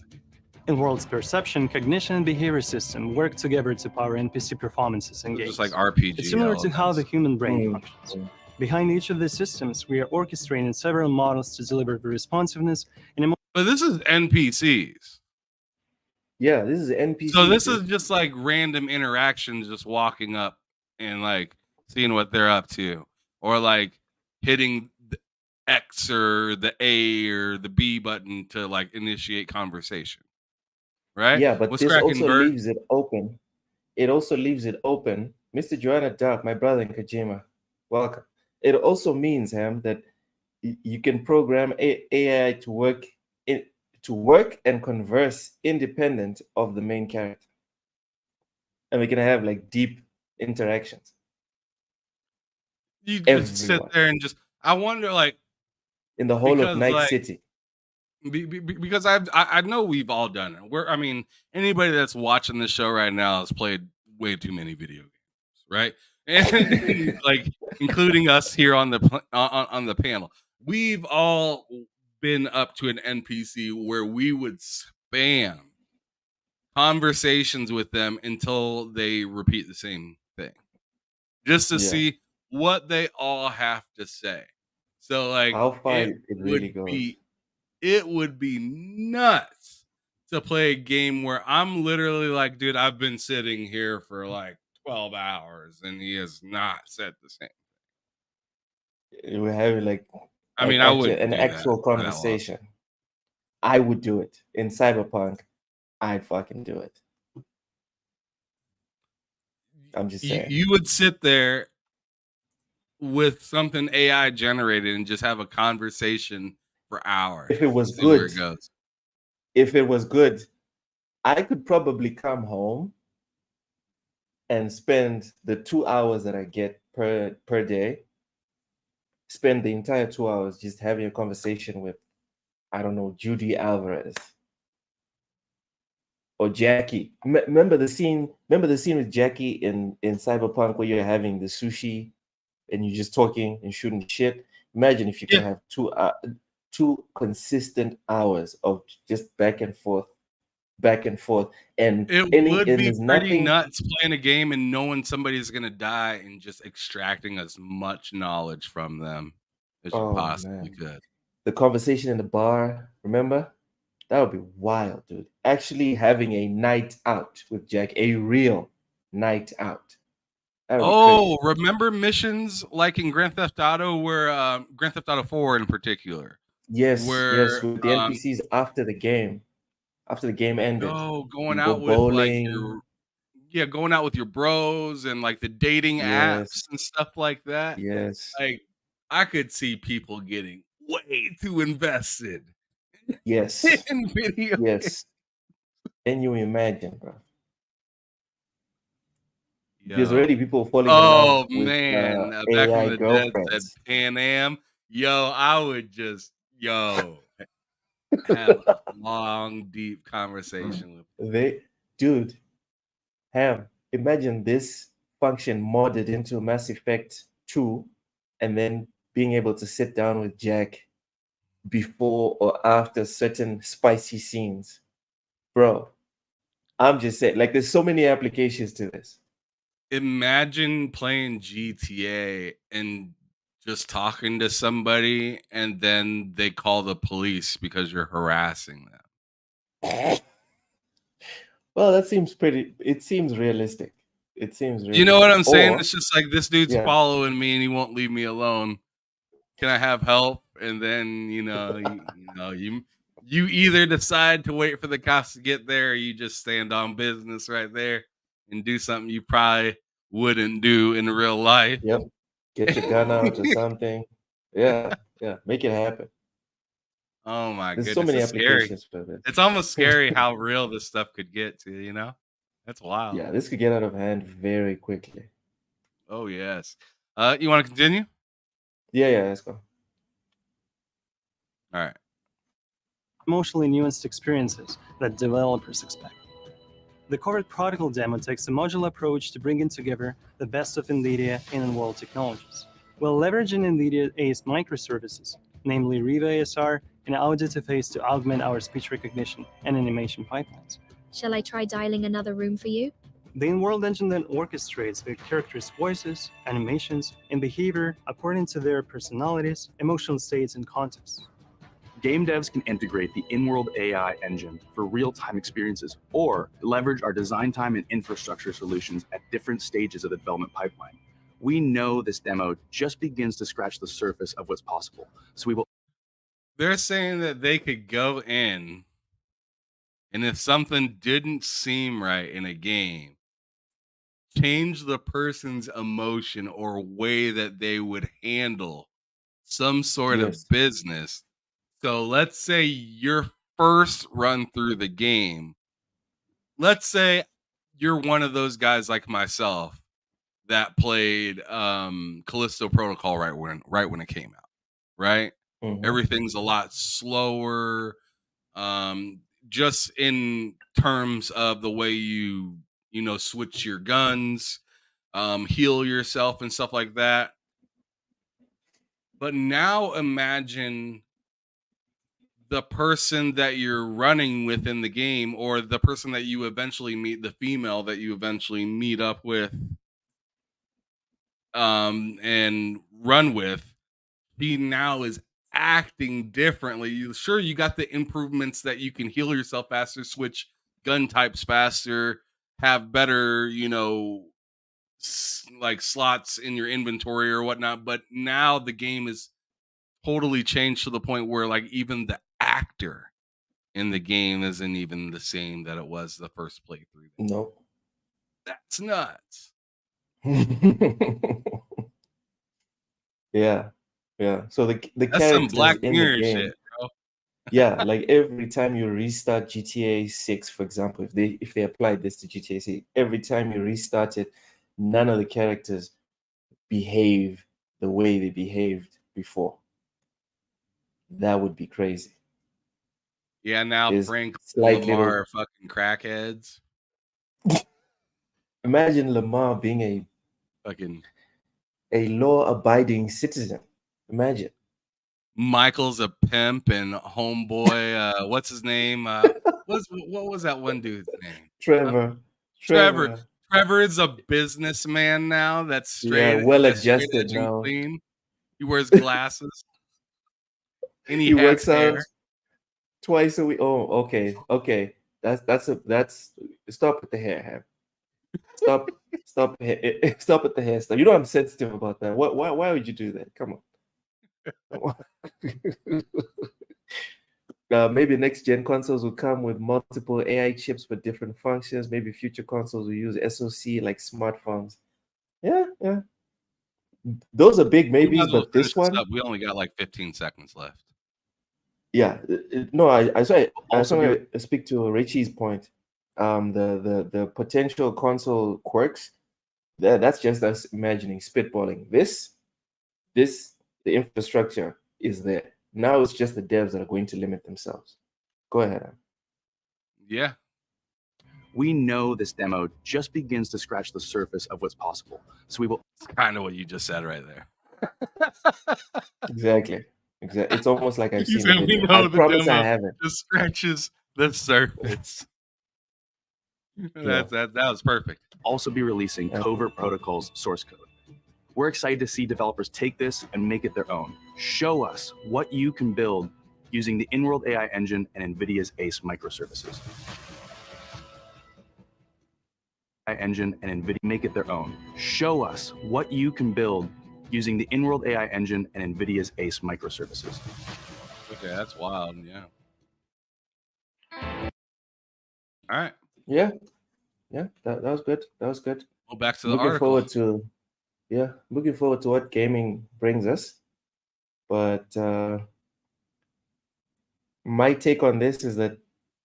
In world's perception, cognition, and behavior system work together to power NPC performances in games. Just like RPG. It's similar to how the human brain functions. Behind each of these systems, we are orchestrating several models to deliver the responsiveness and But this is NPCs. Yeah, this is NPCs. So this is just like random interactions, just walking up and like seeing what they're up to, or like hitting the X or the A or the B button to like initiate conversation. Right? Yeah, but this also leaves it open. It also leaves it open. Mr. Joanna Dark, my brother in Kojima, welcome. It also means, Ham, that you can program AI to work and converse independent of the main character. And we can have like deep interactions. You just sit there and I wonder, like, in the whole of Night City. Because I know we've all done it. Anybody that's watching this show right now has played way too many video games, right? And like, including us here on the panel, we've all been up to an NPC where we would spam conversations with them until they repeat the same thing, just to see what they all have to say. So like, how far it really goes. It would be nuts to play a game where I'm literally like, dude, I've been sitting here for like 12 hours and he has not said the same thing. We're having like, I would an actual conversation. I would do it in Cyberpunk. I'd fucking do it. I'm just saying. You would sit there with something AI generated and just have a conversation for hours. If it was good, I could probably come home and spend the 2 hours that I get per day, spend the entire 2 hours just having a conversation with, I don't know, Judy Alvarez or Jackie. Remember the scene with Jackie in Cyberpunk where you're having the sushi and you're just talking and shooting shit? Imagine if you could have 2 consistent hours of just back and forth, and it would be pretty nuts playing a game and knowing somebody's gonna die and just extracting as much knowledge from them as you possibly could. The conversation in the bar, remember? That would be wild, dude. Actually having a night out with Jack, a real night out. Remember missions like in Grand Theft Auto, where Grand Theft Auto 4 in particular? Yes, with the NPCs after the game ended. Going out with going out with your bros and like the dating apps and stuff like that. Yes, like I could see people getting way too invested. Yes, in video. Yes, can you imagine, bro? There's already people falling in love with back AI in the girlfriends. Pan Am. Yo, I would just have a long, deep conversation with Dude, Ham, imagine this function modded into Mass Effect 2 and then being able to sit down with Jack before or after certain spicy scenes. Bro, I'm just saying, like, there's so many applications to this. Imagine playing GTA and just talking to somebody and then they call the police because you're harassing them. Well, it seems realistic. It seems realistic. You know what I'm saying? Or, It's just like, this dude's following me and he won't leave me alone. Can I have help? And then, you either decide to wait for the cops to get there, or you just stand on business right there and do something you probably wouldn't do in real life. Yep. Get your gun out or something. Yeah. Make it happen. Oh my There's goodness. so many It's applications scary. for this. It's almost scary how real this stuff could get to, That's wild. Yeah, this could get out of hand very quickly. Oh yes. You want to continue? Yeah, let's go. All right. Emotionally nuanced experiences that developers expect. The Covert Protocol demo takes a modular approach to bringing together the best of Nvidia and in-world technologies, while leveraging NVIDIA's microservices, namely Riva ASR and Auditify to augment our speech recognition and animation pipelines. Shall I try dialing another room for you? The in-world engine then orchestrates the characters' voices, animations, and behavior according to their personalities, emotional states, and contexts. Game devs can integrate the in-world AI engine for real-time experiences or leverage our design time and infrastructure solutions at different stages of the development pipeline. We know this demo just begins to scratch the surface of what's possible, so we will... They're saying that they could go in, and if something didn't seem right in a game, change the person's emotion or way that they would handle some sort of business. So let's say your first run through the game, let's say you're one of those guys like myself that played Callisto Protocol right when it came out, right? Mm-hmm. Everything's a lot slower, just in terms of the way you switch your guns, heal yourself and stuff like that. But now imagine the person that you're running with in the game, or the person that you eventually meet, the female that you eventually meet up with and run with, she now is acting differently. You got the improvements that you can heal yourself faster, switch gun types faster, have better, like slots in your inventory or whatnot. But now the game is totally changed to the point where, like, even the actor in the game isn't even the same that it was the first playthrough. Nope. That's nuts. Yeah. So the That's characters some Black in Mirror the game, shit, bro. Yeah, like every time you restart GTA 6, for example, if they applied this to GTA 6, every time you restart it, none of the characters behave the way they behaved before. That would be crazy. Yeah, now There's Frank slight Lamar are fucking crackheads. Imagine Lamar being a law-abiding citizen. Imagine. Michael's a pimp and homeboy. What's his name? What was that one dude's name? Trevor. Trevor is a businessman now. That's straight. Well-adjusted now. Clean. He wears glasses. And he works out hair. twice a week. Oh, okay. That's stop with the hair, Ham. Stop at the hairstyle. You know I'm sensitive about that. Why would you do that? Come on. Maybe next gen consoles will come with multiple AI chips for different functions. Maybe future consoles will use SoC like smartphones. Yeah. Those are big maybes, but this one, we only got like 15 seconds left. Yeah, no, I want to speak to Richie's point. The potential console quirks, that's just us imagining, spitballing. This is The infrastructure is there. Now it's just the devs that are going to limit themselves. Go ahead, Am. Yeah. We know this demo just begins to scratch the surface of what's possible. So we will. It's kind of what you just said right there. Exactly. It's almost like I've You seen the said we video. know I the promise I demo haven't. just scratches the surface. That was perfect. Also be releasing covert protocols source code. We're excited to see developers take this and make it their own. Show us what you can build using the in-world AI engine and Nvidia's ACE microservices. AI engine and Nvidia make it their own. Show us what you can build using the in-world AI engine and Nvidia's ACE microservices. Okay, that's wild. Yeah. All right. Yeah. That was good. That was good. Well, back to the article. Looking forward to what gaming brings us. But my take on this is that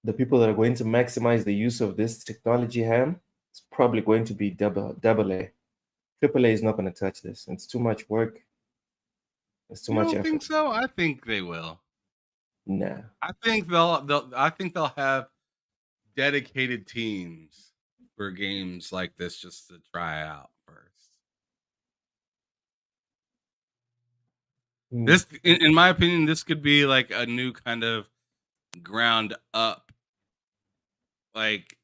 the people that are going to maximize the use of this technology, Ham, it's probably going to be double A. Triple A is not going to touch this. It's too much work. It's too much effort. I think so. I think they will. Nah. I think they'll have dedicated teams for games like this just to try out first. This, in my opinion, this could be like a new kind of ground up. Like,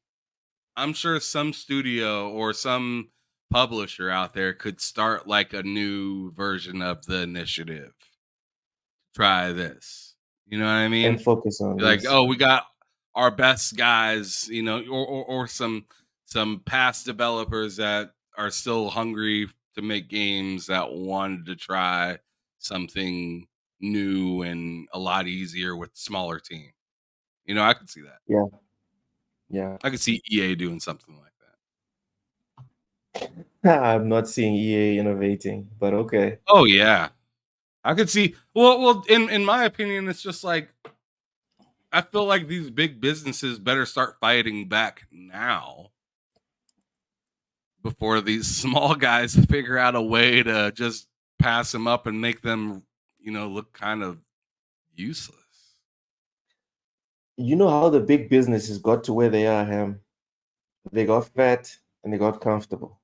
I'm sure some studio or some publisher out there could start like a new version of the initiative. Try this. You know what I mean? And focus on like, this. oh, we got our best guys, you know, or some past developers that are still hungry to make games that wanted to try something new and a lot easier with smaller team. You know, I could see that. Yeah. I could see EA doing something like that. I'm not seeing EA innovating, but okay. Oh yeah. I could see well in my opinion, it's just like I feel like these big businesses better start fighting back now before these small guys figure out a way to just pass them up and make them, you know, look kind of useless. You know how the big businesses got to where they are, Ham? They got fat and they got comfortable.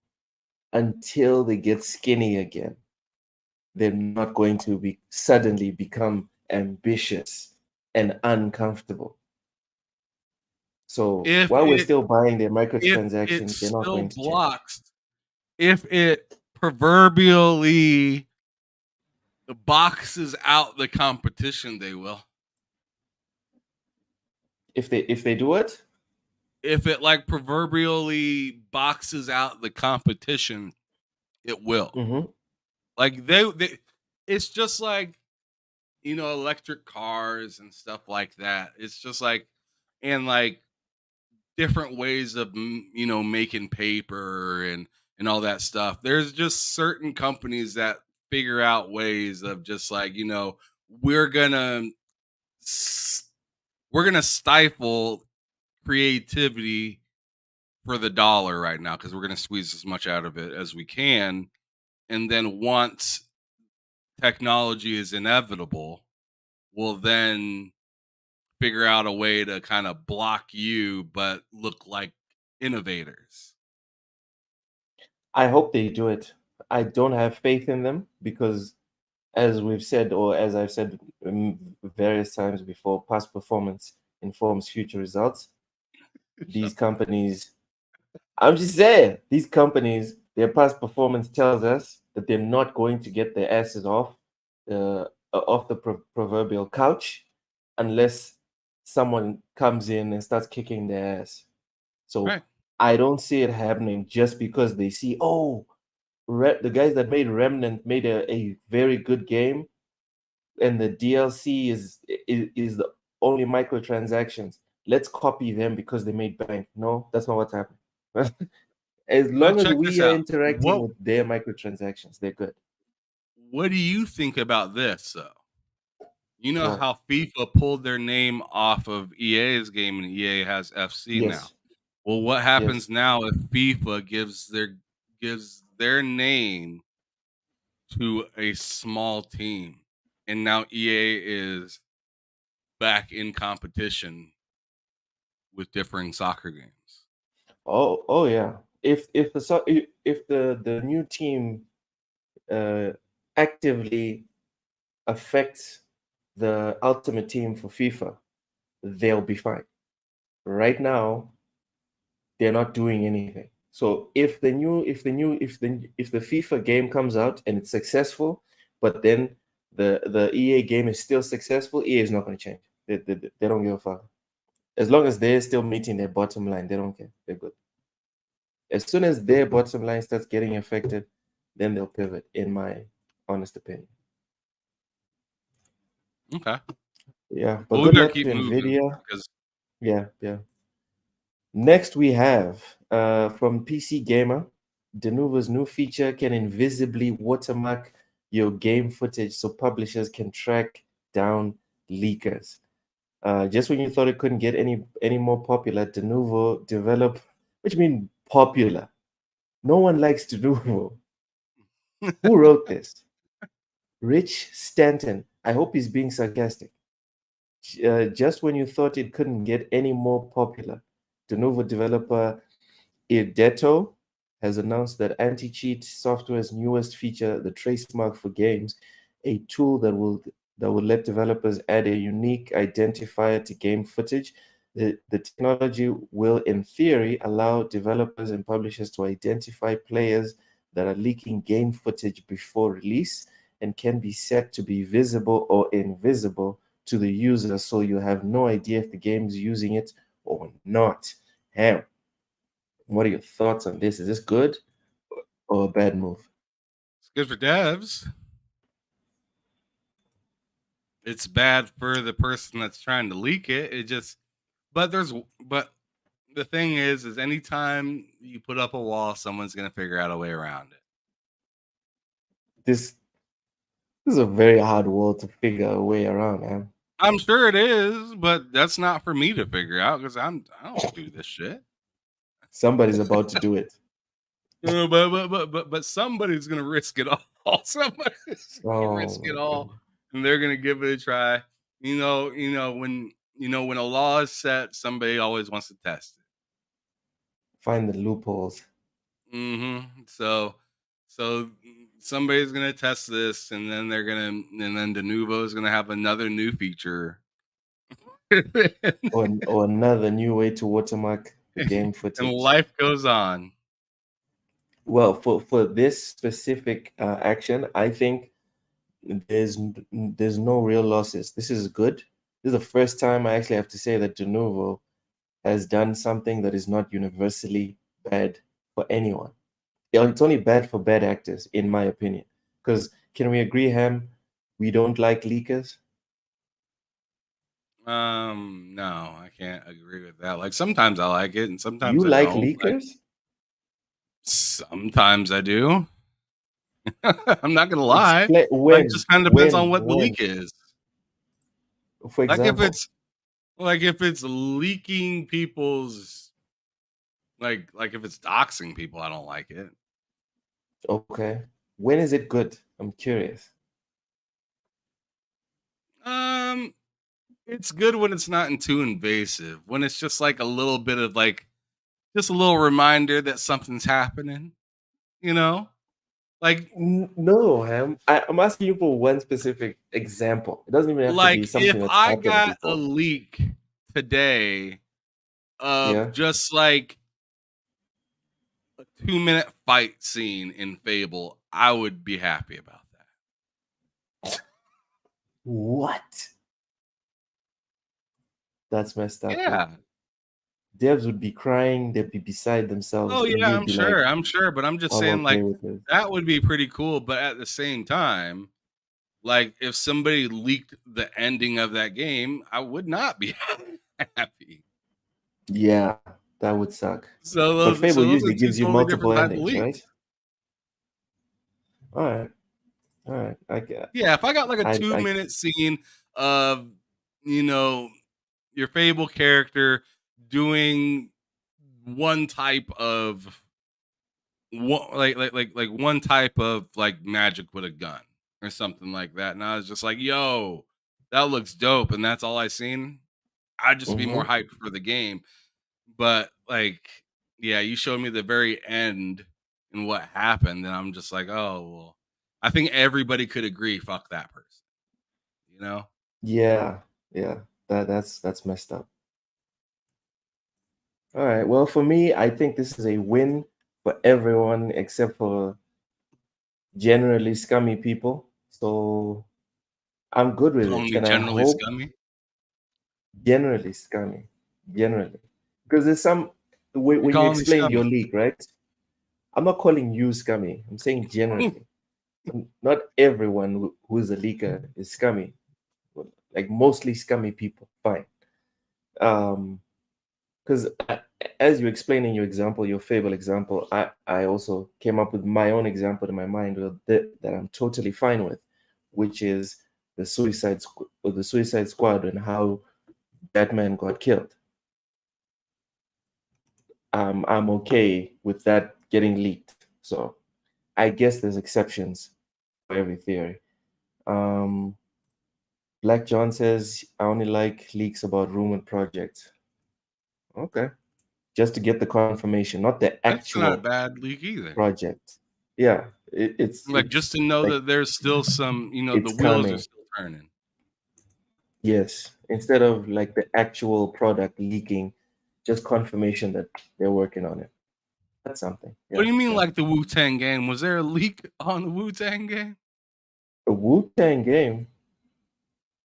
Until they get skinny again, they're not going to be suddenly become ambitious and uncomfortable. So while we're still buying their microtransactions, they're not going to change. If it proverbially boxes out the competition, they will. If they do it? If it like proverbially boxes out the competition, it will. Mm-hmm. Like they it's just like, you know, electric cars and stuff like that. It's just like, and like different ways of, you know, making paper and all that stuff. There's just certain companies that figure out ways of just like, you know, we're gonna stifle creativity for the dollar right now because we're gonna squeeze as much out of it as we can, and then once technology is inevitable, we'll then figure out a way to kind of block you but look like innovators. I hope they do it. I don't have faith in them because, as we've said, or as I've said various times before, past performance informs future results. These companies, I'm just saying, these companies, their past performance tells us that they're not going to get their asses off the proverbial couch unless someone comes in and starts kicking their ass. So right. I don't see it happening just because they see, the guys that made Remnant made a very good game, and the DLC is the only microtransactions. Let's copy them because they made bank. No, that's not what's happening. As long as we are interacting with their microtransactions, they're good. What do you think about this, though? You know how FIFA pulled their name off of EA's game and EA has FC now. Well, what happens now if FIFA gives their name to a small team, and now EA is back in competition with differing soccer games. Oh yeah. If the new team actively affects the ultimate team for FIFA, they'll be fine. Right now, they're not doing anything. So if the FIFA game comes out and it's successful, but then the EA game is still successful, EA is not going to change. They don't give a fuck. As long as they're still meeting their bottom line, they don't care. They're good. As soon as their bottom line starts getting affected, then they'll pivot, in my honest opinion. Okay. Yeah, but Well, we good better luck to keep moving Nvidia. because Yeah. Next, we have from PC Gamer, Denuvo's new feature can invisibly watermark your game footage so publishers can track down leakers. Just when you thought it couldn't get any more popular, Denuvo developed, which means popular. No one likes Denuvo. Who wrote this? Rich Stanton. I hope he's being sarcastic. Just when you thought it couldn't get any more popular, Denuvo developer Irdeto has announced that anti-cheat software's newest feature, the tracemark for games, a tool that will let developers add a unique identifier to game footage. The technology will, in theory, allow developers and publishers to identify players that are leaking game footage before release and can be set to be visible or invisible to the user, so you have no idea if the game's using it or not. Ham, what are your thoughts on this? Is this good or a bad move? it's good for devs. It's bad for the person that's trying to leak it. But the thing is anytime you put up a wall, someone's gonna figure out a way around it. This is a very hard wall to figure a way around, man. I'm sure it is, but that's not for me to figure out because I don't do this shit. Somebody's about to do it. But somebody's gonna risk it all. Somebody's gonna risk it all, and they're gonna give it a try. When a law is set, somebody always wants to test it. Find the loopholes. So somebody's gonna test this, and then Denuvo is gonna have another new feature, or another new way to watermark the game footage. and life goes on. Well, for this specific action, I think there's no real losses. This is good. This is the first time I actually have to say that Denuvo has done something that is not universally bad for anyone. It's only bad for bad actors, in my opinion. Because can we agree, Ham? We don't like leakers. No, I can't agree with that. Like sometimes I like it, and sometimes You I like don't. leakers? Sometimes I do. I'm not gonna lie. When? It just kind of depends on what the leak is. For example, if it's leaking people's like if it's doxing people, I don't like it. Okay. When is it good? I'm curious. It's good when it's not too invasive. When it's just like a little bit of just a little reminder that something's happening. Like no, Ham. I'm asking you for one specific example. It doesn't even have to be something that's happened before. If I got a leak today of just like a 2-minute fight scene in Fable, I would be happy about that. What? That's messed up. Yeah. Devs would be crying. They'd be beside themselves. Oh yeah, I'm sure. But I'm just saying, that would be pretty cool. But at the same time, if somebody leaked the ending of that game, I would not be happy. Yeah, that would suck. But Fable usually gives you multiple endings, right? All right. If I got a 2-minute scene of your Fable character doing one type of like one type of like magic with a gun or something like that, and I was just like, "Yo, that looks dope," and that's all I seen. I'd just be more Mm-hmm. hyped for the game, but like, yeah, you showed me the very end and what happened, and I'm just like, "Oh well." I think everybody could agree, fuck that person, you know? Yeah, yeah. That's messed up. All right. Well, for me, I think this is a win for everyone except for generally scummy people. So I'm good with it, Only and I generally hope scummy. generally scummy, generally, because there's some You're when you calling me explained your scummy. leak, right? I'm not calling you scummy. I'm saying generally. Not everyone who is a leaker is scummy. Like mostly scummy people, fine. Because as you explained in your example, your favorite example, I also came up with my own example in my mind that I'm totally fine with, which is the Suicide Squad and how Batman got killed. I'm okay with that getting leaked. So I guess there's exceptions for every theory. Um, Black John says I only like leaks about rumored projects. Okay, just to get the confirmation, not the That's not a actual bad leak either. project. Yeah, Like just to know like that there's still some, the it's wheels are coming. still turning. Yes, instead of like the actual product leaking, just confirmation that they're working on it. That's something. What Yeah, do you mean, yeah. like the Wu-Tang game? Was there a leak on the Wu-Tang game? A Wu-Tang game.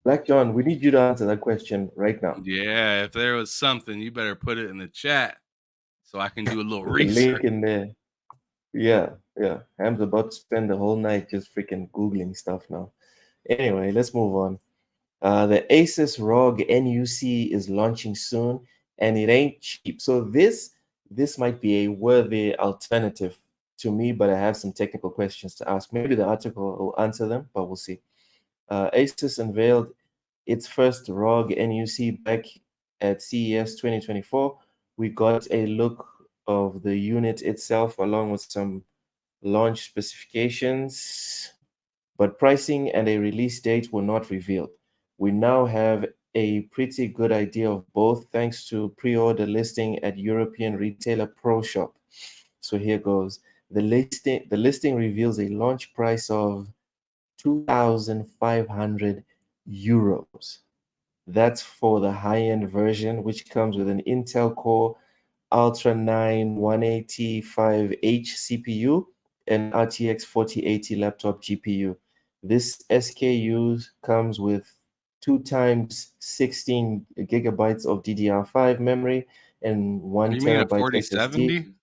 Black John, we need you to answer that question right now. Yeah, if there was something, you better put it in the chat so I can do a little There's a link research. in there. Yeah, yeah. Ham's about to spend the whole night just freaking Googling stuff now. Anyway, let's move on. The Asus ROG NUC is launching soon, and it ain't cheap. So this might be a worthy alternative to me, but I have some technical questions to ask. Maybe the article will answer them, but we'll see. Asus unveiled its first ROG NUC back at CES 2024. We got a look of the unit itself along with some launch specifications, but pricing and a release date were not revealed. We now have a pretty good idea of both thanks to pre-order listing at European retailer ProShop. So here goes. The listing reveals a launch price of 2,500 euros. That's for the high-end version, which comes with an Intel Core Ultra 9 185H CPU and RTX 4080 laptop GPU. This SKU comes with 2 times 16 gigabytes of DDR5 memory and What 1 do you mean a terabyte SSD. 4070?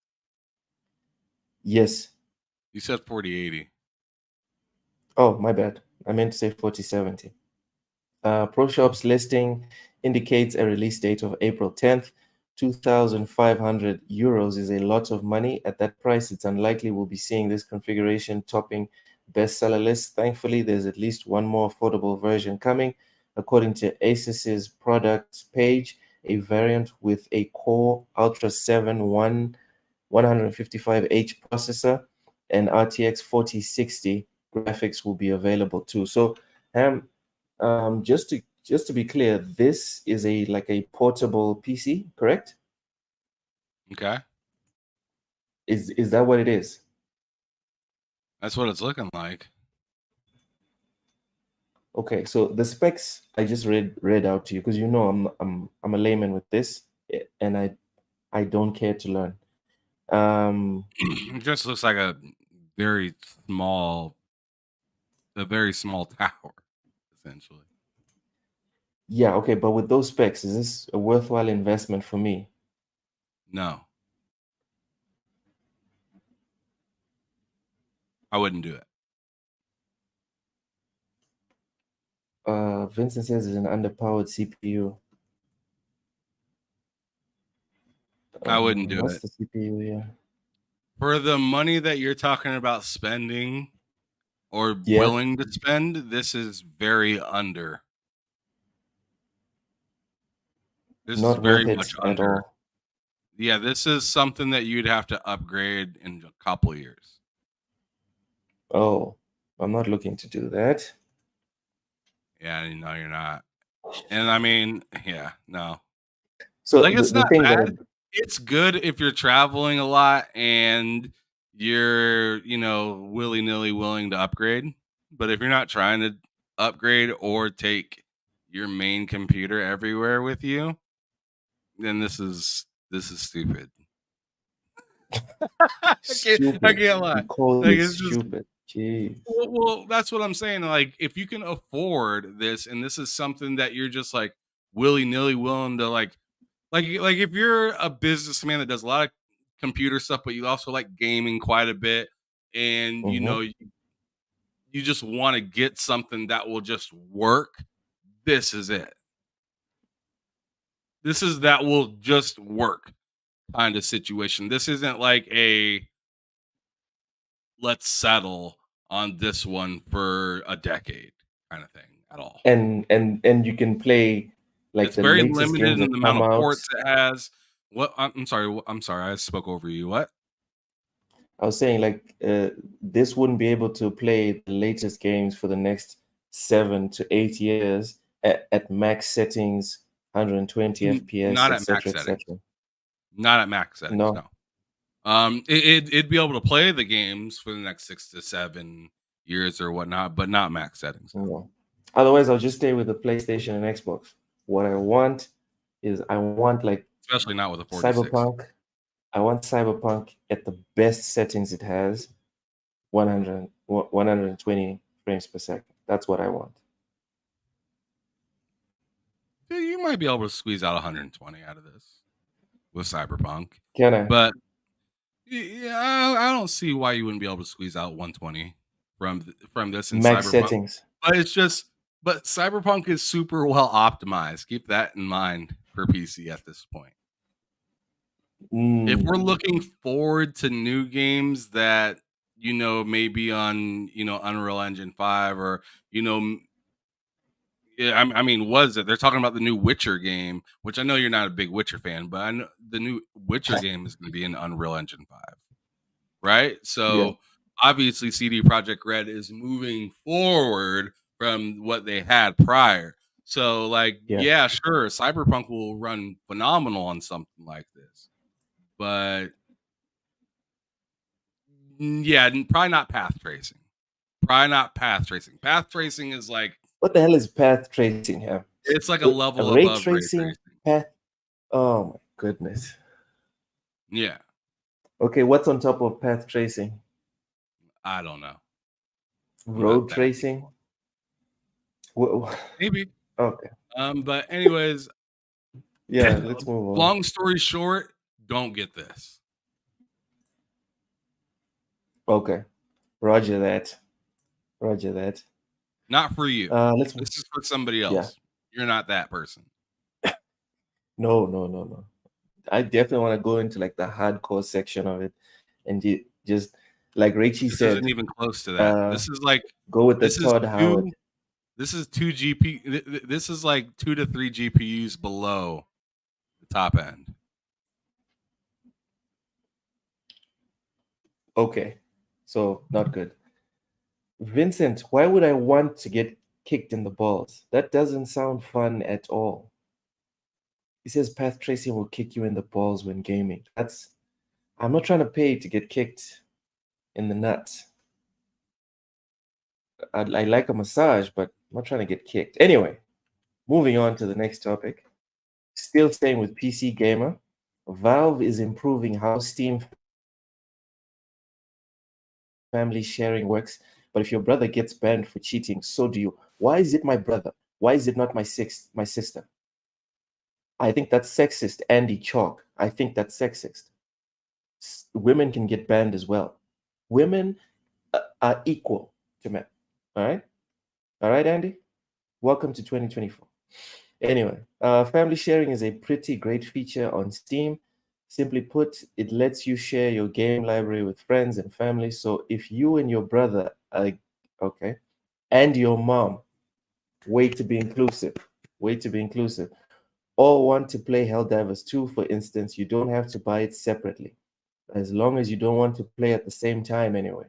Yes. You said 4080. Oh, my bad. I meant to say 4070. ProShop's listing indicates a release date of April 10th. 2,500 euros is a lot of money. At that price, it's unlikely we'll be seeing this configuration topping bestseller lists. Thankfully, there's at least one more affordable version coming. According to Asus's product page, a variant with a Core Ultra 7 155H processor and RTX 4060 graphics will be available too. So, just to be clear, this is a portable PC, correct? Okay. Is that what it is? That's what it's looking like. Okay, so the specs I just read out to you because I'm a layman with this, and I don't care to learn. It just looks like a very small tower, essentially. Yeah, okay, but with those specs, is this a worthwhile investment for me? No. I wouldn't do it. Vincent says it's an underpowered CPU. I wouldn't do What's it. the CPU here? For the money that you're talking about spending or Yeah. willing to spend, this is very under. This is Not worth very it much at under. all. Yeah, this is something that you'd have to upgrade in a couple of years. Oh, I'm not looking to do that. Yeah, no, you're not. And I mean, yeah, no. So Like, the, it's the not thing bad. that It's good if you're traveling a lot and you're, willy-nilly willing to upgrade. But if you're not trying to upgrade or take your main computer everywhere with you, then this is stupid. I stupid, can't lie. he called Like, it it's just stupid. Jeez. well, that's what I'm saying. Like, if you can afford this, and this is something that you're just like willy-nilly willing to like if you're a businessman that does a lot of computer stuff, but you also like gaming quite a bit, and Mhm. you just want to get something that will just work, this is it. This is that will just work kind of situation. This isn't like a let's settle on this one for a decade kind of thing at all. And you can play like It's the very latest games limited in that the amount come of out. ports it has. What? I'm sorry. I spoke over you. What? I was saying like this wouldn't be able to play the latest games for the next 7 to 8 years at max settings, 120 FPS, Not at max etc., settings. etc. Not at max settings. No. No. It'd be able to play the games for the next 6 to 7 years or whatnot, but not max settings. No. Otherwise, I'll just stay with the PlayStation and Xbox. What I want is I want like Especially not with a 46. Cyberpunk. I want Cyberpunk at the best settings it has, 120 frames per second. That's what I want. You might be able to squeeze out 120 out of this with Cyberpunk. Can I? But yeah, I don't see why you wouldn't be able to squeeze out 120 from this in Max Cyberpunk. settings. But Cyberpunk is super well optimized. Keep that in mind for PC at this point. If we're looking forward to new games that maybe on Unreal Engine 5 or I mean, was it? They're talking about the new Witcher game, which I know you're not a big Witcher fan, but I know the new Witcher game is going to be in Unreal Engine 5, right? So obviously, CD Projekt Red is moving forward from what they had prior. So, yeah, sure, Cyberpunk will run phenomenal on something like this, but yeah, probably not path tracing. Path tracing is like, what the hell is path tracing here? It's like a level ray above tracing, ray tracing. path. Oh my goodness. Yeah. Okay, what's on top of path tracing? I don't know. Road tracing? Maybe. Okay. But anyways, yeah, let's move on. Long story short, don't get this. Okay. Roger that. Roger that. Not for you. This is for somebody else. Yeah. You're not that person. No. I definitely want to go into like the hardcore section of it, and just like Rachie said, isn't even close to that. This is like go with the Todd Howard. This is 2 GP. This is like 2 to 3 GPUs below the top end. Okay, so not good. Vincent, why would I want to get kicked in the balls? That doesn't sound fun at all. He says path tracing will kick you in the balls when gaming. I'm not trying to pay to get kicked in the nuts. I like a massage, but I'm not trying to get kicked. Anyway, moving on to the next topic. Still staying with PC Gamer, Valve is improving how Steam family sharing works. But if your brother gets banned for cheating, so do you. Why is it my brother? Why is it not my sister? I think that's sexist, Andy Chalk. I think that's sexist. Women can get banned as well. Women are equal to men. All right, Andy? Welcome to 2024. Anyway, family sharing is a pretty great feature on Steam. Simply put, it lets you share your game library with friends and family. So if you and your brother are okay, and your mom, way to be inclusive. all want to play Helldivers 2, for instance, you don't have to buy it separately, as long as you don't want to play at the same time anyway.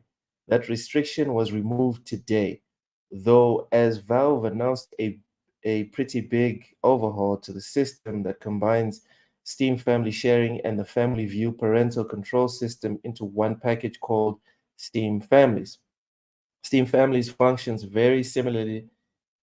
That restriction was removed today, though, as Valve announced a pretty big overhaul to the system that combines Steam Family Sharing and the Family View parental control system into one package called Steam Families. Steam Families functions very similarly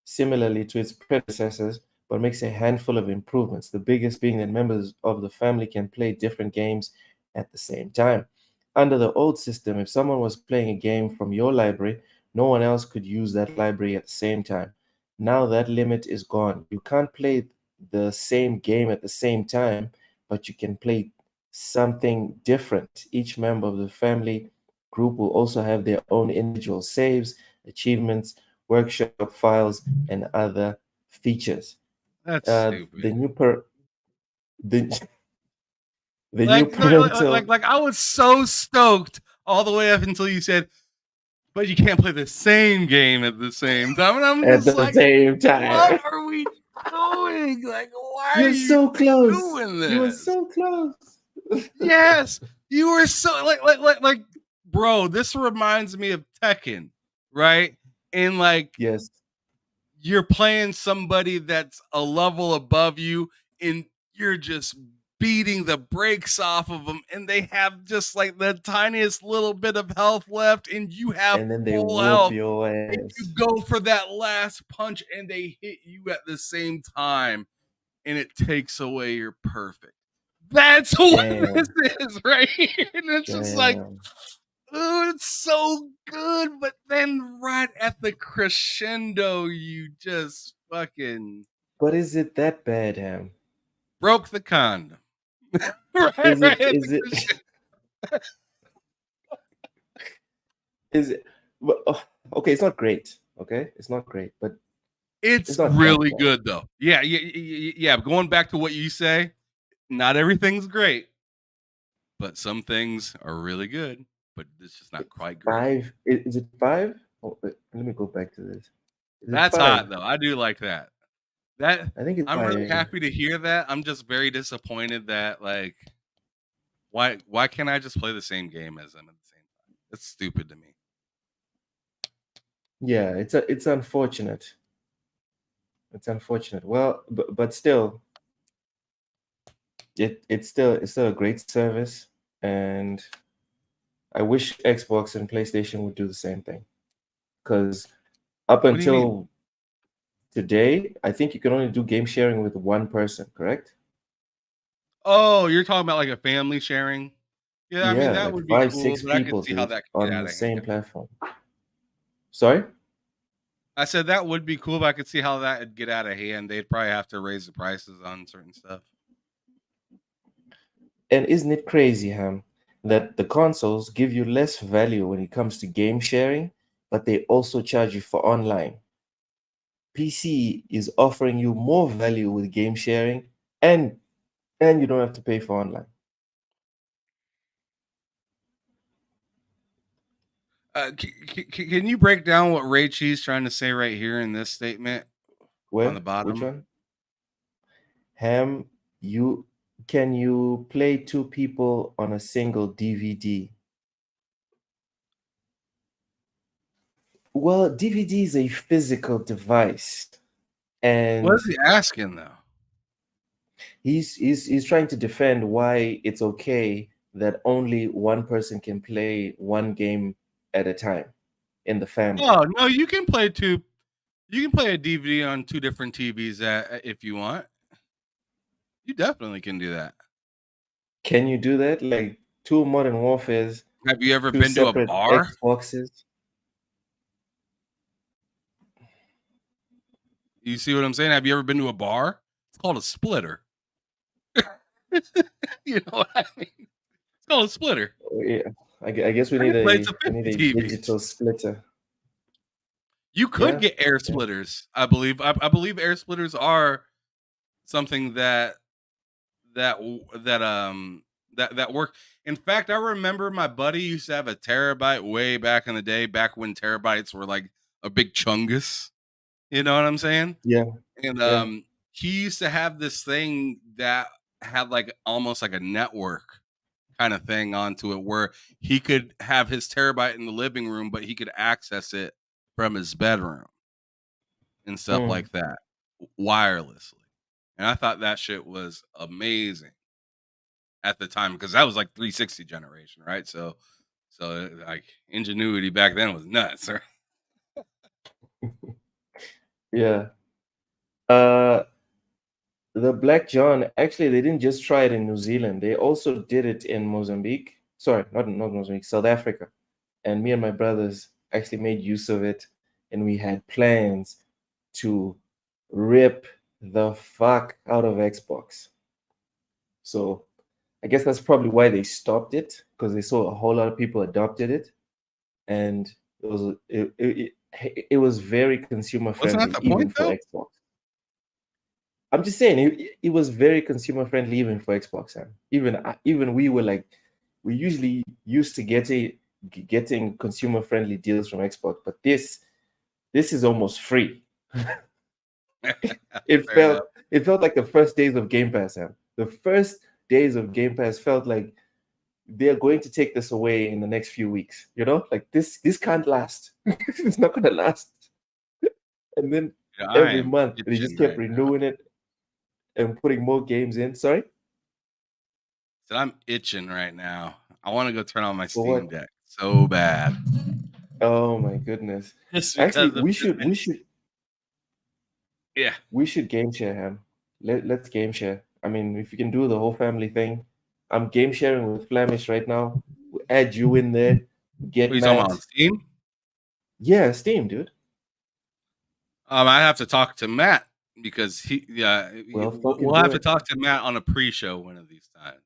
to its predecessors, but makes a handful of improvements, the biggest being that members of the family can play different games at the same time. Under the old system, if someone was playing a game from your library, no one else could use that library at the same time. Now that limit is gone. You can't play the same game at the same time, but you can play something different. Each member of the family group will also have their own individual saves, achievements, workshop files, and other features. That's stupid. The new per the the new Like, parental I was so stoked all the way up until you said, but you can't play the same game at the same time. And I'm at just the like, same time. what are we doing? Like, why are You're you so close. doing this? You were so close. Yes, you were so like, bro. This reminds me of Tekken, right? And like, yes, you're playing somebody that's a level above you, and you're just beating the brakes off of them, and they have just like the tiniest little bit of health left, and you have and then they full whoop health. your And ass. you go for that last punch, and they hit you at the same time, and it takes away your perfect. That's what Damn. this is, right? And it's just like, Damn. oh, it's so good, but then right at the crescendo, you just fucking But is it that bad, Ham? broke the condom. Is right at is the it crescendo. is it well, okay, it's not great. Okay, it's not great, but It's not that really bad. good though. Yeah. Going back to what you say, not everything's great, but some things are really good. But it's just not quite great. 5? Is it 5? Oh, let me go back to this. Is it That's 5? hot though. I do like that. That I think it's I'm really 5. happy to hear that. I'm just very disappointed that like why can't I just play the same game as them at the same time? That's stupid to me. Yeah, it's unfortunate. It's unfortunate. Well, but still, it's still a great service, and I wish Xbox and PlayStation would do the same thing. Because up What do you mean? until today, I think you can only do game sharing with one person, correct? Oh, you're talking about like a family sharing? Yeah, I mean Yeah, that like would be 5, cool, 6 but I could people, see how dude, that could get on out the of same hand. platform. Sorry? I said that would be cool, but I could see how that would get out of hand. They'd probably have to raise the prices on certain stuff. And isn't it crazy, Ham, that the consoles give you less value when it comes to game sharing, but they also charge you for online? PC is offering you more value with game sharing, and you don't have to pay for online. Can you break down what Ray Cheese trying to say right here in this statement on the Where? Which bottom? one? Ham, can you play 2 people on a single DVD? Well, DVD is a physical device, and What is he asking though? he's trying to defend why it's okay that only one person can play one game at a time in the family. Oh no, you can play two. You can play a DVD on 2 different TVs if you want. You definitely can do that. Can you do that? Like 2 Modern Warfares, Have you ever 2 been to a separate bar? Xboxes? You see what I'm saying? Have you ever been to a bar? It's called a splitter. You know what I mean? It's called a splitter. Oh, yeah, I guess we I need can play a to we 50 need a TVs. digital splitter. You could Yeah, get air splitters, I believe. I believe air splitters are something that work. In fact, I remember my buddy used to have a terabyte way back in the day, back when terabytes were like a big chungus. You know what I'm saying? yeah, And yeah. he used to have this thing that had like almost like a network kind of thing onto it, where he could have his terabyte in the living room, but he could access it from his bedroom and stuff like that wirelessly. And I thought that shit was amazing at the time, because that was like 360 generation, right? So like ingenuity back then was nuts. Yeah. The Black John, actually, they didn't just try it in New Zealand. They also did it in Mozambique. Sorry, not Mozambique, South Africa. And me and my brothers actually made use of it, and we had plans to rip the fuck out of Xbox. So I guess that's probably why they stopped it, because they saw a whole lot of people adopted it, and it was very consumer friendly, Wasn't that the even point, for though? Xbox. I'm just saying it was very consumer friendly even for Xbox. And even we were like, we usually used to getting consumer friendly deals from Xbox, but this is almost free. It felt like the first days of Game Pass, Sam. The first days of Game Pass felt like they're going to take this away in the next few weeks. You know, like this can't last. It's not gonna last. And then every month they just kept renewing it and putting more games in. Sorry? So I'm itching right now. I want to go turn on my For Steam what? Deck so bad. Oh my goodness. Just Actually, because of we should yeah. we should game share, Ham. Let's game share. I mean, if you can do the whole family thing. I'm game sharing with Flemish right now. We'll add you in there. Get What are you talking about, Matt. on Steam? Yeah, Steam, dude. I have to talk to Matt, because Well, we'll fucking have do to it. talk to Matt on a pre-show one of these times.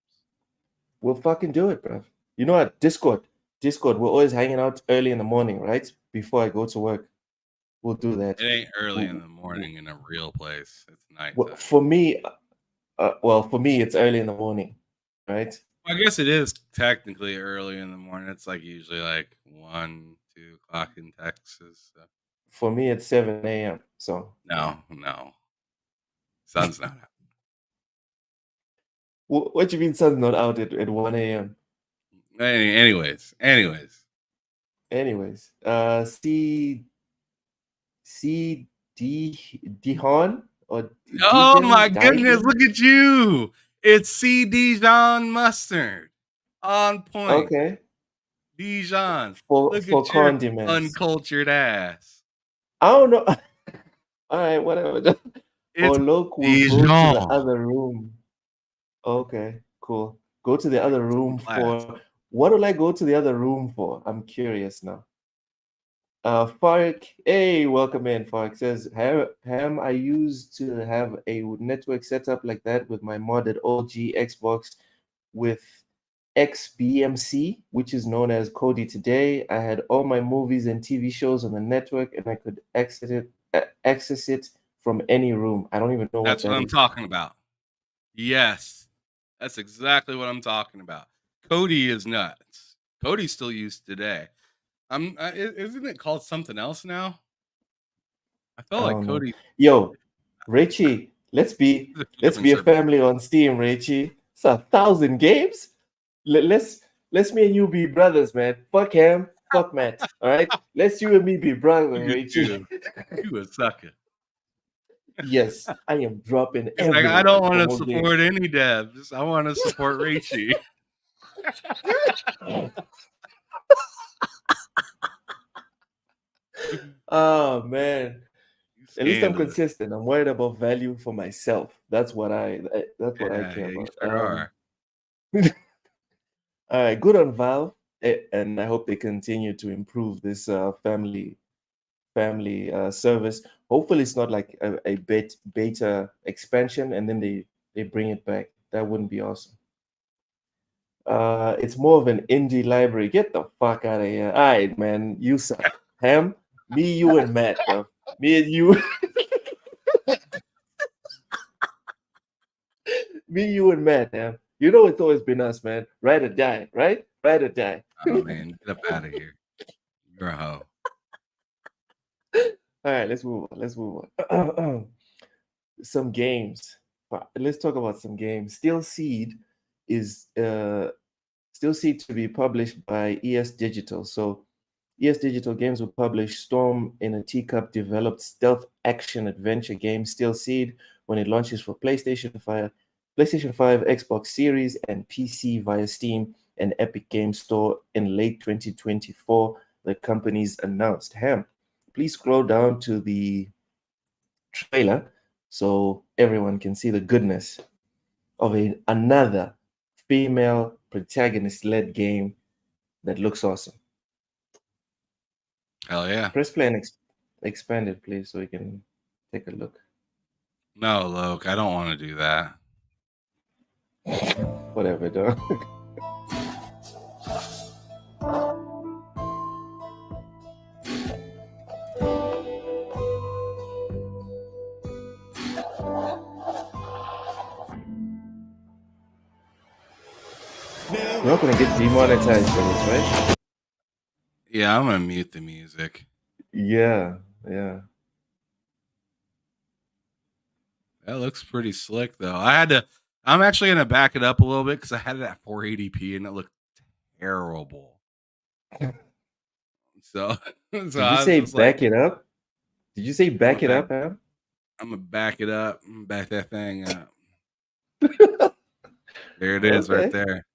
We'll fucking do it, bro. You know what? Discord. We're always hanging out early in the morning, right? Before I go to work. We'll do that. It ain't early in the morning in a real place. It's nighttime. Well, for me, it's early in the morning, right? I guess it is technically early in the morning. It's like usually like 1, 2 o'clock in Texas. So. For me, it's 7 a.m. So no, sun's not out. What do you mean sun's not out at 1 a.m.? Anyways. C Dihon or Oh Dijon? my goodness! Look at you! It's C Dijon mustard. On point. Okay. Dijon. For Look at condiments. Your uncultured ass. I don't know. All right, whatever. Or look, we'll go to the other room. Okay, cool. Go to the other room for what will I go to the other room for? I'm curious now. Fark, hey, welcome in. Fark says, Ham, I used to have a network setup like that with my modded OG Xbox with XBMC, which is known as Kodi today. I had all my movies and TV shows on the network, and I could access it from any room. I don't even know That's what that I'm is. talking about. Yes, that's exactly what I'm talking about. Kodi is nuts. Kodi's still used today. Isn't it called something else now? I felt like Kodi. Yo, Richie, let's be a family on Steam, Richie. It's 1,000 games. Let's me and you be brothers, man. Fuck him, fuck Matt. All right, let's you and me be brothers, Richie. You a sucker. Yes, I am dropping everything. Like, I don't want to support any devs. I want to support Richie. Oh man, at least I'm consistent. I'm worried about value for myself. That's what I care about. Sure all right, good on Valve, and I hope they continue to improve this family service. Hopefully, it's not like a beta expansion, and then they bring it back. That wouldn't be awesome. It's more of an indie library. Get the fuck out of here! All right, man, you suck. Ham, me, you, and Matt, bro. Me and you. Me, you, and Matt, man. You know it's always been us, man. Ride or die, right? Ride or die. Oh, man, get up out of here. You're a hoe. All right, let's move on. some games. Let's talk about some games. Steel Seed is Still Seed to be published by ES Digital. So ES Digital Games will publish Storm in a Teacup developed stealth action adventure game Steel Seed when it launches for PlayStation 5, Xbox Series, and PC via Steam and Epic Games Store in late 2024, the companies announced. Please scroll down to the trailer so everyone can see the goodness of another female protagonist-led game that looks awesome. Hell yeah. Press play and expand it, please, so we can take a look. No, Loke, I don't want to do that. Whatever, dog. We're not gonna get demonetized for this, right? Yeah, I'm gonna mute the music. Yeah. That looks pretty slick, though. I'm actually gonna back it up a little bit because I had it at 480p and it looked terrible. So Did you say back it up? Did you say back it up, Ham? I'm gonna back it up. I'm gonna back that thing up. There it is, right there.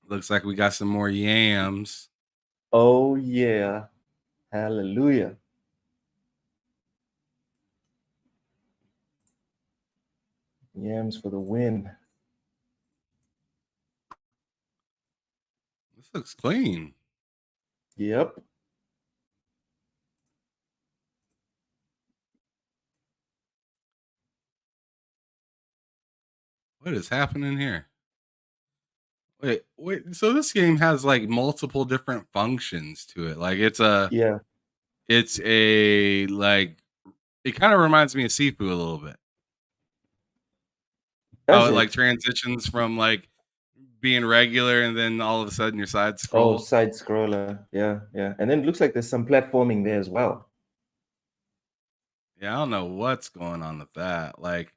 Looks like we got some more yams. Oh yeah. Hallelujah. Yams for the win. This looks clean. Yep. What is happening here? Wait. So this game has like multiple different functions to it. Like it's a like it kind of reminds me of Sifu a little bit. How it like transitions from like being regular and then all of a sudden your side scroll. Oh, side scroller. Yeah. And then it looks like there's some platforming there as well. Yeah, I don't know what's going on with that. Like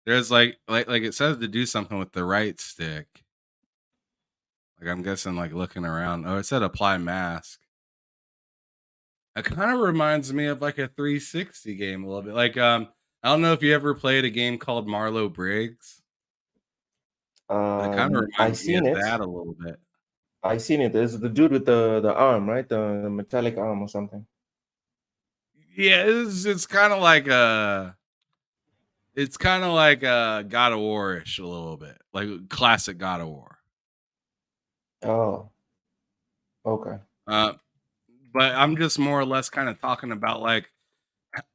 there's like it says to do something with the right stick. Like I'm guessing like looking around. Oh, it said apply mask. It kind of reminds me of like a 360 game a little bit. Like I don't know if you ever played a game called Marlowe Briggs. It kind of reminds me of that a little bit. I seen it. There's the dude with the arm, right? The metallic arm or something. Yeah, it's kind of like God of War-ish a little bit, like classic God of War. Oh, okay. But I'm just more or less kind of talking about like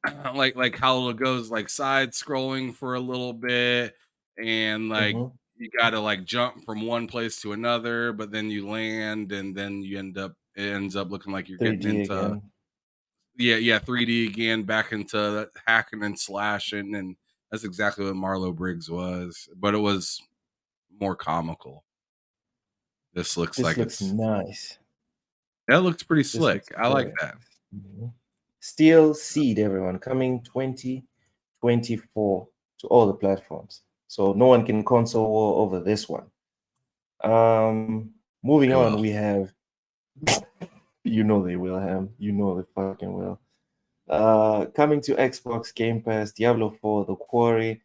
how it goes like side scrolling for a little bit, and like you got to like jump from one place to another, but then you land, and then it ends up looking like you're getting into again. Yeah, 3D again, back into hacking and slashing, and that's exactly what Marlowe Briggs was, but it was more comical. This looks nice. That looks pretty slick. I like that. Steel Seed, everyone, coming 2024 to all the platforms. So no one can console war over this one. Moving on, we have you know they will, Ham. You know they fucking will. Coming to Xbox Game Pass, Diablo 4, The Quarry,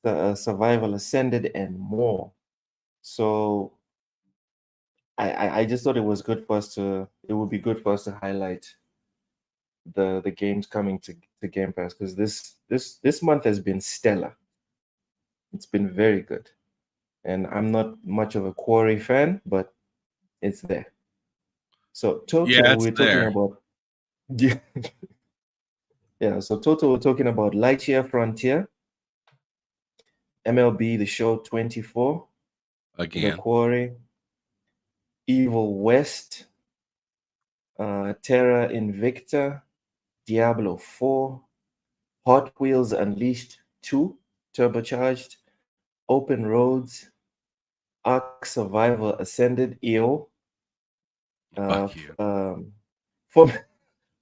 Survival Ascended, and more. So I just thought it was good for us to. It would be good for us to highlight the games coming to Game Pass, because this month has been stellar. It's been very good, and I'm not much of a Quarry fan, but it's there. So total, we're talking about. Yeah, so total, we're talking about Lightyear Frontier, MLB The Show 24, again, The Quarry, Evil West, Terra Invicta, Diablo 4, Hot Wheels Unleashed 2, Turbocharged, Open Roads, Ark Survival Ascended, EO, Fuck you.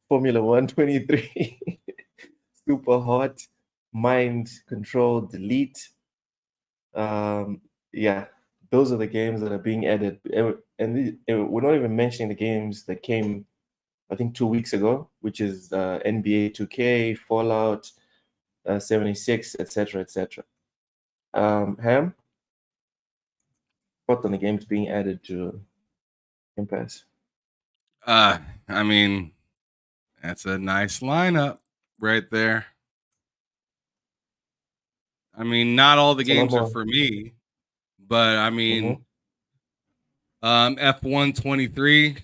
Formula 1 23, Super Hot, Mind Control, Delete. Yeah, those are the games that are being added. And we're not even mentioning the games that came, I think, 2 weeks ago, which is NBA 2K, Fallout 76, etc., etc. Ham, what on the games being added to Game Pass? I mean, that's a nice lineup right there. I mean, not all the It's a lot games are more. for me, but I mean, F1 23.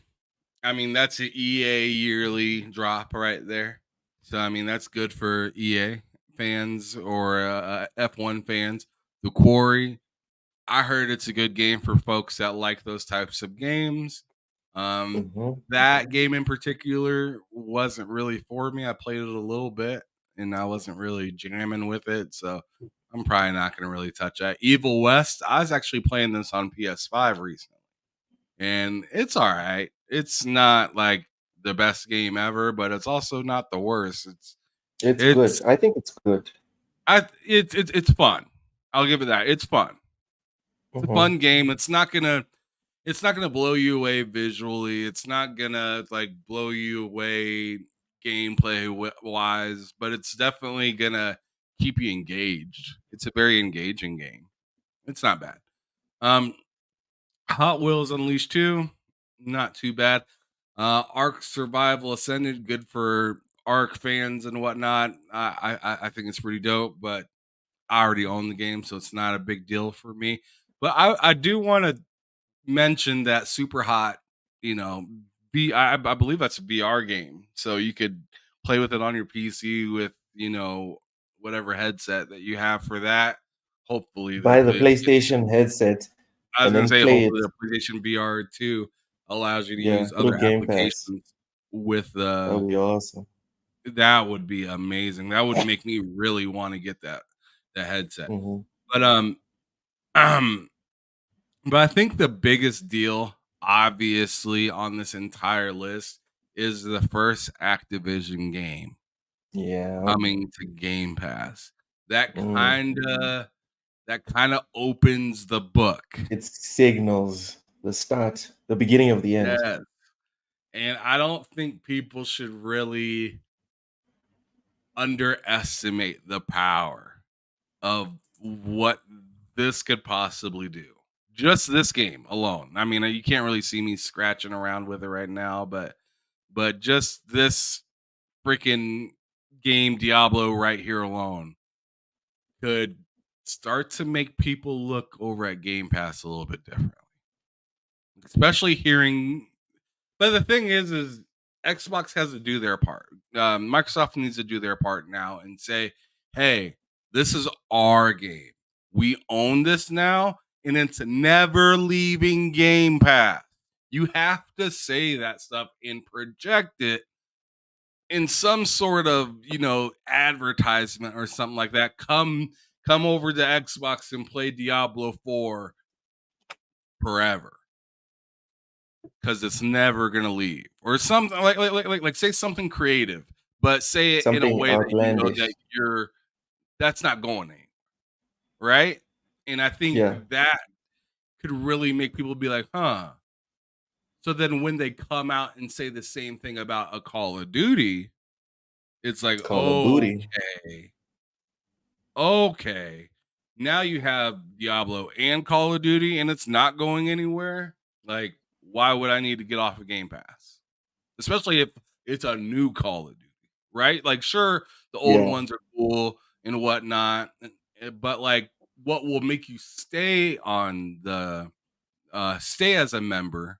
I mean, that's an EA yearly drop right there. So I mean, that's good for EA fans or F1 fans. The Quarry. I heard it's a good game for folks that like those types of games. That game in particular wasn't really for me. I played it a little bit and I wasn't really jamming with it. So I'm probably not going to really touch that. Evil West, I was actually playing this on PS5 recently and it's all right. It's not like the best game ever, but it's also not the worst. It's good. I think it's good. It's fun. I'll give it that. It's fun. It's a fun game. It's not gonna blow you away visually. It's not gonna like blow you away gameplay wise, but it's definitely gonna keep you engaged. It's a very engaging game. It's not bad. Hot Wheels Unleashed 2, not too bad. Ark Survival Ascended, good for Ark fans and whatnot. I think it's pretty dope, but I already own the game, so it's not a big deal for me. But I do want to mention that Super Hot, I believe that's a VR game, so you could play with it on your PC with whatever headset that you have for that. Hopefully, Buy the PlayStation headset. I was and gonna then say, play hopefully, it. the PlayStation VR 2 allows you to Yeah, use through other Game Pass. applications with That would be awesome. That would be amazing. That would make me really want to get that headset. But but I think the biggest deal, obviously, on this entire list is the first Activision game coming to Game Pass. That kind of opens the book. It signals the start, the beginning of the end. Yes. And I don't think people should really underestimate the power of what this could possibly do. Just this game alone. I mean, you can't really see me scratching around with it right now, but just this freaking game Diablo right here alone could start to make people look over at Game Pass a little bit differently. Especially hearing, but the thing is Xbox has to do their part. Microsoft needs to do their part now and say, hey, this is our game. We own this now, and it's never leaving Game Pass. You have to say that stuff and project it in some sort of, advertisement or something like that. Come over to Xbox and play Diablo 4 forever. Because it's never gonna leave, or something like say something creative, but say it in a way outlandish. that that's not going anywhere, right? And I think that could really make people be like, huh. So then when they come out and say the same thing about a Call of Duty, it's like, okay, now you have Diablo and Call of Duty, and it's not going anywhere. Like, why would I need to get off of Game Pass? Especially if it's a new Call of Duty, right? Like, sure, the old ones are cool and whatnot, but like, what will make you stay on the stay as a member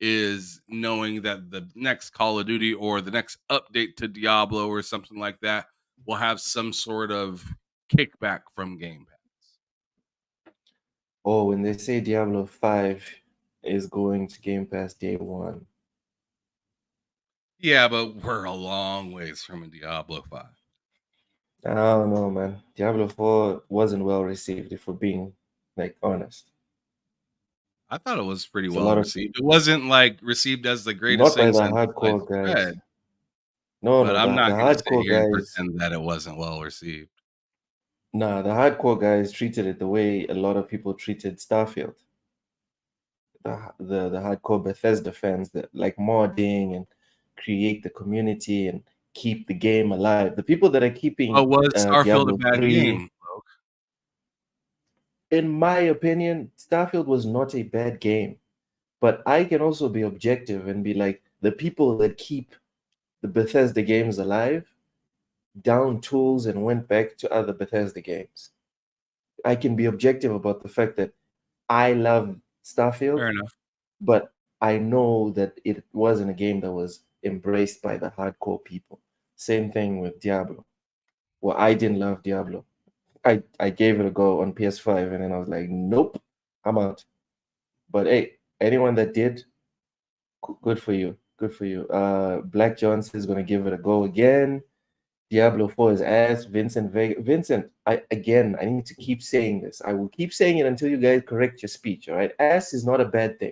is knowing that the next Call of Duty or the next update to Diablo or something like that will have some sort of kickback from Game Pass. Oh, when they say Diablo 5 is going to Game Pass day one. Yeah, but we're a long ways from a Diablo 5. I don't know, man. Diablo 4 wasn't well received, if we're being honest. I thought it was pretty well received. It wasn't received as the greatest not by thing the since hardcore guys. No, But no, I'm the not going to sit hardcore here and guys. pretend that it wasn't well received. Nah, the hardcore guys treated it the way a lot of people treated Starfield. The hardcore Bethesda fans that like modding and create the community and keep the game alive. The people that are keeping But was Starfield a Diablo bad 3, game? in my opinion, Starfield was not a bad game. But I can also be objective and be like, the people that keep the Bethesda games alive down tools and went back to other Bethesda games. I can be objective about the fact that I love Starfield, Fair enough. but I know that it wasn't a game that was embraced by the hardcore people. Same thing with Diablo. Well, I didn't love Diablo. I gave it a go on PS5 and then I was like, nope, I'm out. But hey, anyone that did, good for you. Good for you. Black Johnson is gonna give it a go again. Diablo 4 is ass. Vincent, I need to keep saying this. I will keep saying it until you guys correct your speech. All right, ass is not a bad thing.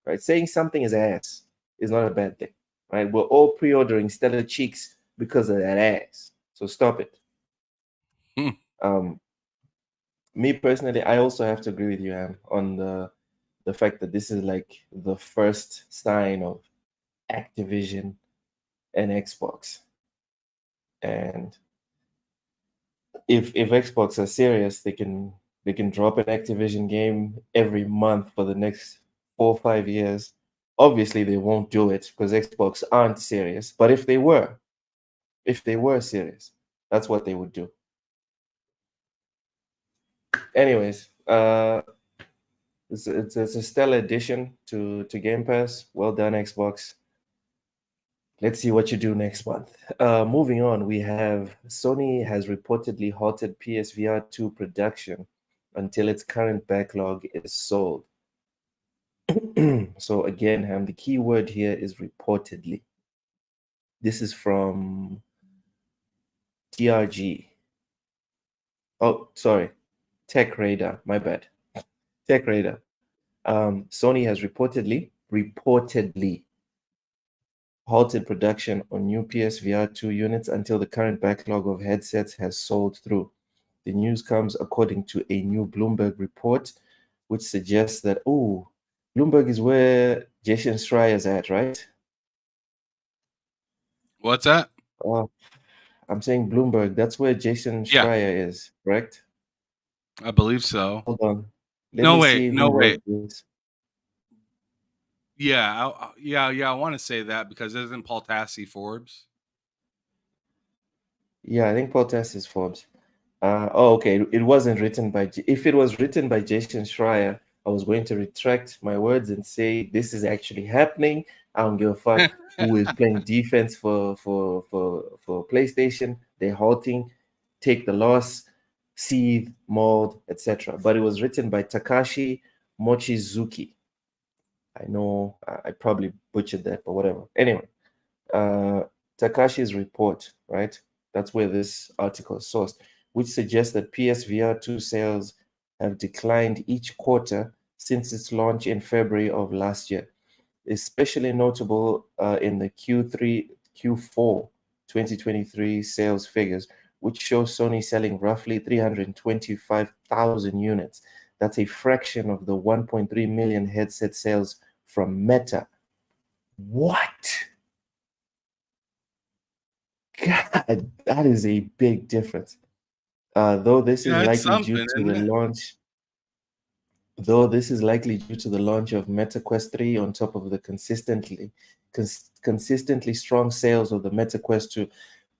Right, saying something is ass is not a bad thing. Right, we're all pre-ordering Stellar Cheeks because of that ass. So stop it. Me personally, I also have to agree with you, Am, on the fact that this is like the first sign of Activision and Xbox. And if Xbox are serious, they can drop an Activision game every month for the next 4 or 5 years. Obviously, they won't do it because Xbox aren't serious. But if they were serious, that's what they would do. Anyways, it's a stellar addition to Game Pass. Well done, Xbox. Let's see what you do next month. Moving on, we have Sony has reportedly halted PSVR 2 production until its current backlog is sold. So again, Ham, the key word here is reportedly. This is from TRG. Oh, sorry, Tech Radar. My bad. Tech Radar. Sony has reportedly halted production on new PSVR 2 units until the current backlog of headsets has sold through. The news comes according to a new Bloomberg report, which suggests that, Bloomberg is where Jason Schreier is at, right? What's that? I'm saying Bloomberg. That's where Jason Schreier is, correct? I believe so. Hold on. No, wait. Yeah, I want to say that because isn't Paul Tassi Forbes? Yeah, I think Paul Tassi is Forbes. Okay. It wasn't written by. If it was written by Jason Schreier, I was going to retract my words and say this is actually happening. I don't give a fuck who is playing defense for PlayStation. They're halting, take the loss, seethe, mold, etc. But it was written by Takashi Mochizuki. I know I probably butchered that, but whatever. Anyway, Takashi's report, right? That's where this article is sourced, which suggests that PSVR 2 sales have declined each quarter since its launch in February of last year. Especially notable in the Q4 2023 sales figures, which show Sony selling roughly 325,000 units. That's a fraction of the 1.3 million headset sales from Meta. What? God, that is a big difference. Though this is likely due to the launch. Though this is likely due to the launch of Meta Quest 3 on top of the consistently strong sales of the Meta Quest 2.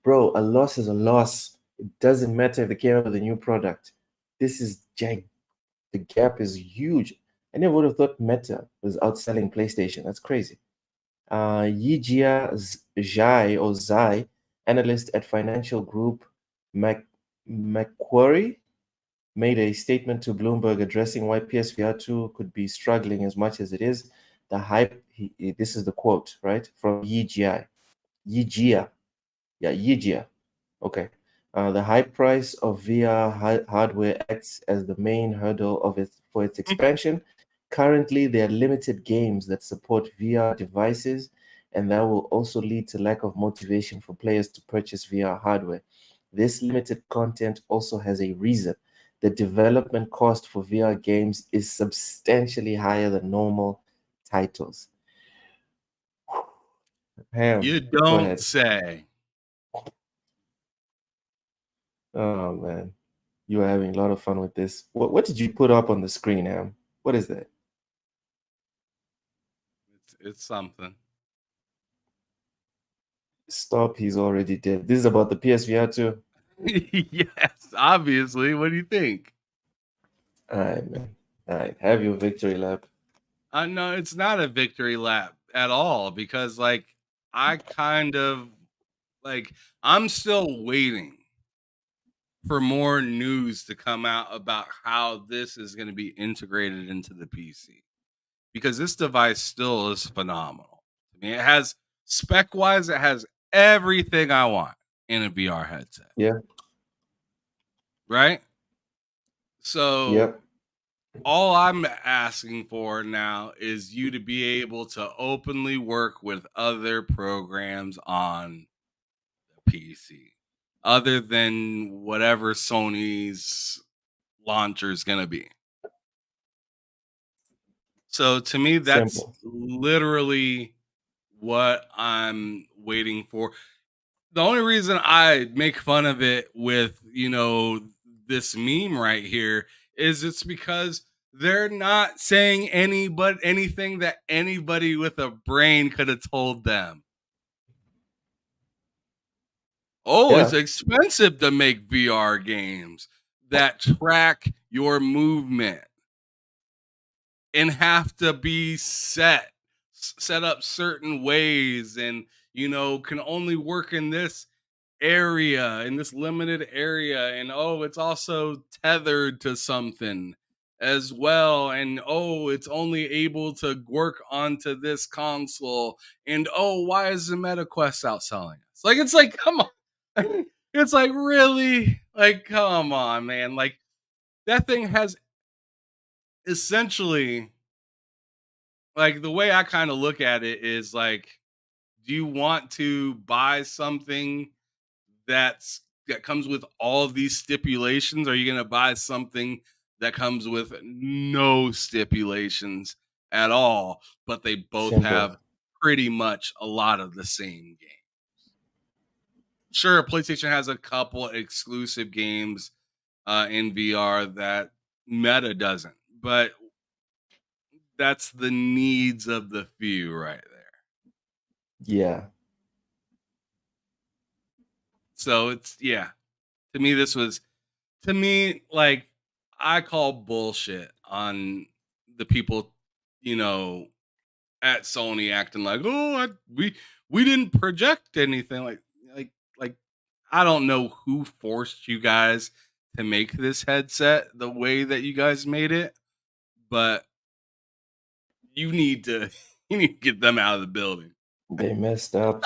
Bro, a loss is a loss. It doesn't matter if they came out with a new product. This is the gap is huge. I never would have thought Meta was outselling PlayStation. That's crazy. Yijia Zhai, analyst at financial group Macquarie, made a statement to Bloomberg addressing why PSVR 2 could be struggling as much as it is. The hype, this is the quote, right, from Yijia. Yeah, Yijia. Okay. The high price of VR hardware acts as the main hurdle for its expansion. Currently, there are limited games that support VR devices, and that will also lead to lack of motivation for players to purchase VR hardware. This limited content also has a reason. The development cost for VR games is substantially higher than normal titles. Ham, You go don't ahead. say. Oh man, you are having a lot of fun with this. What did you put up on the screen, Ham? What is that? It's something. Stop, he's already dead. This is about the PSVR too. Yes, obviously. What do you think? All right, man. All right, have your victory lap. No, it's not a victory lap at all because, like, I kind of like I'm still waiting for more news to come out about how this is going to be integrated into the PC because this device still is phenomenal. I mean, it has spec wise, it has everything I want in a VR headset. Yeah. Right. So, Yep. all I'm asking for now is you to be able to openly work with other programs on the PC other than whatever Sony's launcher is going to be. So to me, that's Simple. literally what I'm waiting for. The only reason I make fun of it with, this meme right here is it's because they're not saying anything that anybody with a brain could have told them. Oh, it's Yeah. expensive to make VR games that track your movement and have to be set up certain ways and can only work in this area, in this limited area, and it's also tethered to something as well, and it's only able to work onto this console, and why is the MetaQuest outselling us? Like, it's like, come on. It's like, really, like, come on, man. Like, that thing has essentially, like, the way I kind of look at it is like, do you want to buy something that comes with all of these stipulations? Or are you going to buy something that comes with no stipulations at all, but they both Simple. have pretty much a lot of the same games? Sure, PlayStation has a couple exclusive games in VR that Meta doesn't, but that's the needs of the few right there. Yeah. So it's, yeah, to me, like, I call bullshit on the people, at Sony acting like, we didn't project anything. Like, I don't know who forced you guys to make this headset the way that you guys made it, but you need to get them out of the building. They messed up.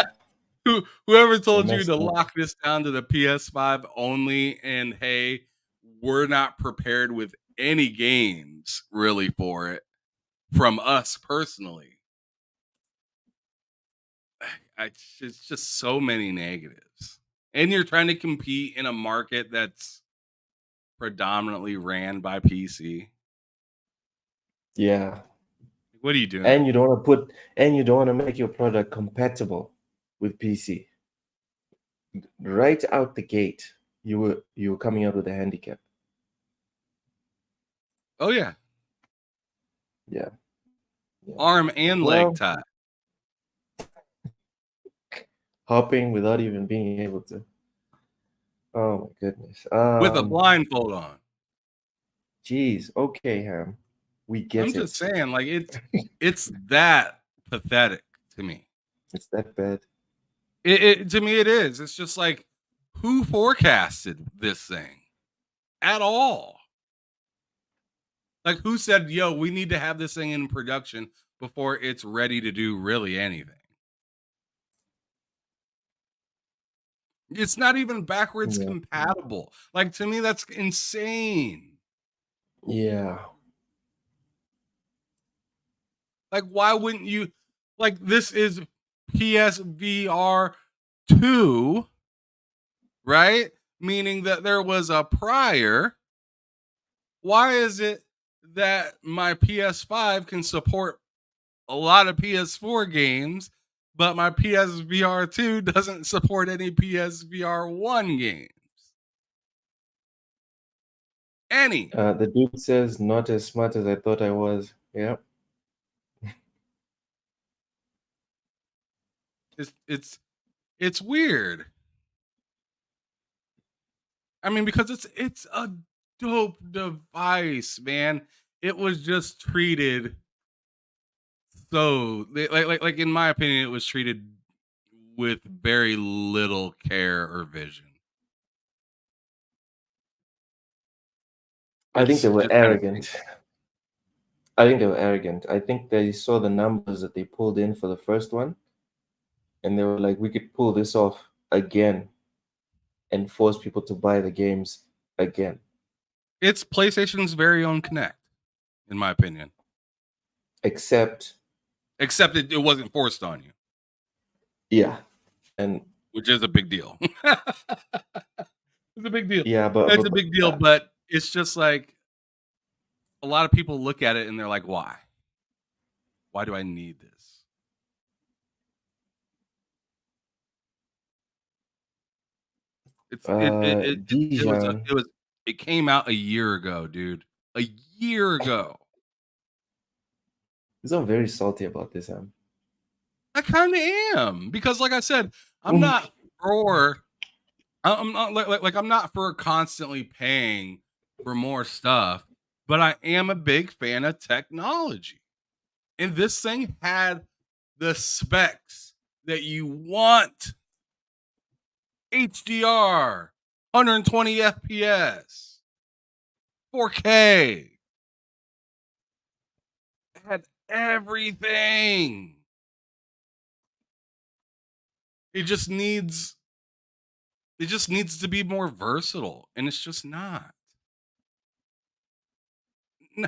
Whoever told you messed to up. lock this down to the PS5 only, and hey, we're not prepared with any games really for it from us personally. It's just so many negatives. And you're trying to compete in a market that's predominantly ran by PC. Yeah. What are you doing? And you don't want to make your product compatible with PC. Right out the gate, you were coming out with a handicap. Oh yeah. Yeah. Arm and leg tie. Hopping without even being able to. Oh my goodness. With a blindfold on. Jeez. Okay, Ham. We get it. I'm just saying, like, it's that pathetic to me. It's that bad. It to me it is. It's just like, who forecasted this thing at all? Like, who said, yo, we need to have this thing in production before it's ready to do really anything? It's not even backwards compatible. Like, to me, that's insane. Yeah. Like, why wouldn't you? Like, this is PSVR 2, right? Meaning that there was a prior. Why is it that my PS5 can support a lot of PS4 games, but my PSVR 2 doesn't support any PSVR 1 games? Any. The dude says, not as smart as I thought I was. Yeah. It's weird. I mean, because it's a dope device, man. It was just treated so like in my opinion, it was treated with very little care or vision. I think they were just kind of arrogant. I think they were arrogant. I think they saw the numbers that they pulled in for the first one, and they were like, we could pull this off again and force people to buy the games again. It's PlayStation's very own Connect, in my opinion. Except it wasn't forced on you. Yeah. And which is a big deal. It's a big deal. Yeah, It's a big deal, but it's just like a lot of people look at it and they're like, why? Why do I need this? It came out a year ago, dude. A year ago. So I'm very salty about this, I kind of am, because like I said, I'm not for I'm not like I'm not for constantly paying for more stuff, but I am a big fan of technology. And this thing had the specs that you want. HDR, 120 FPS, 4K. It had everything. It just needs to be more versatile, and it's just not.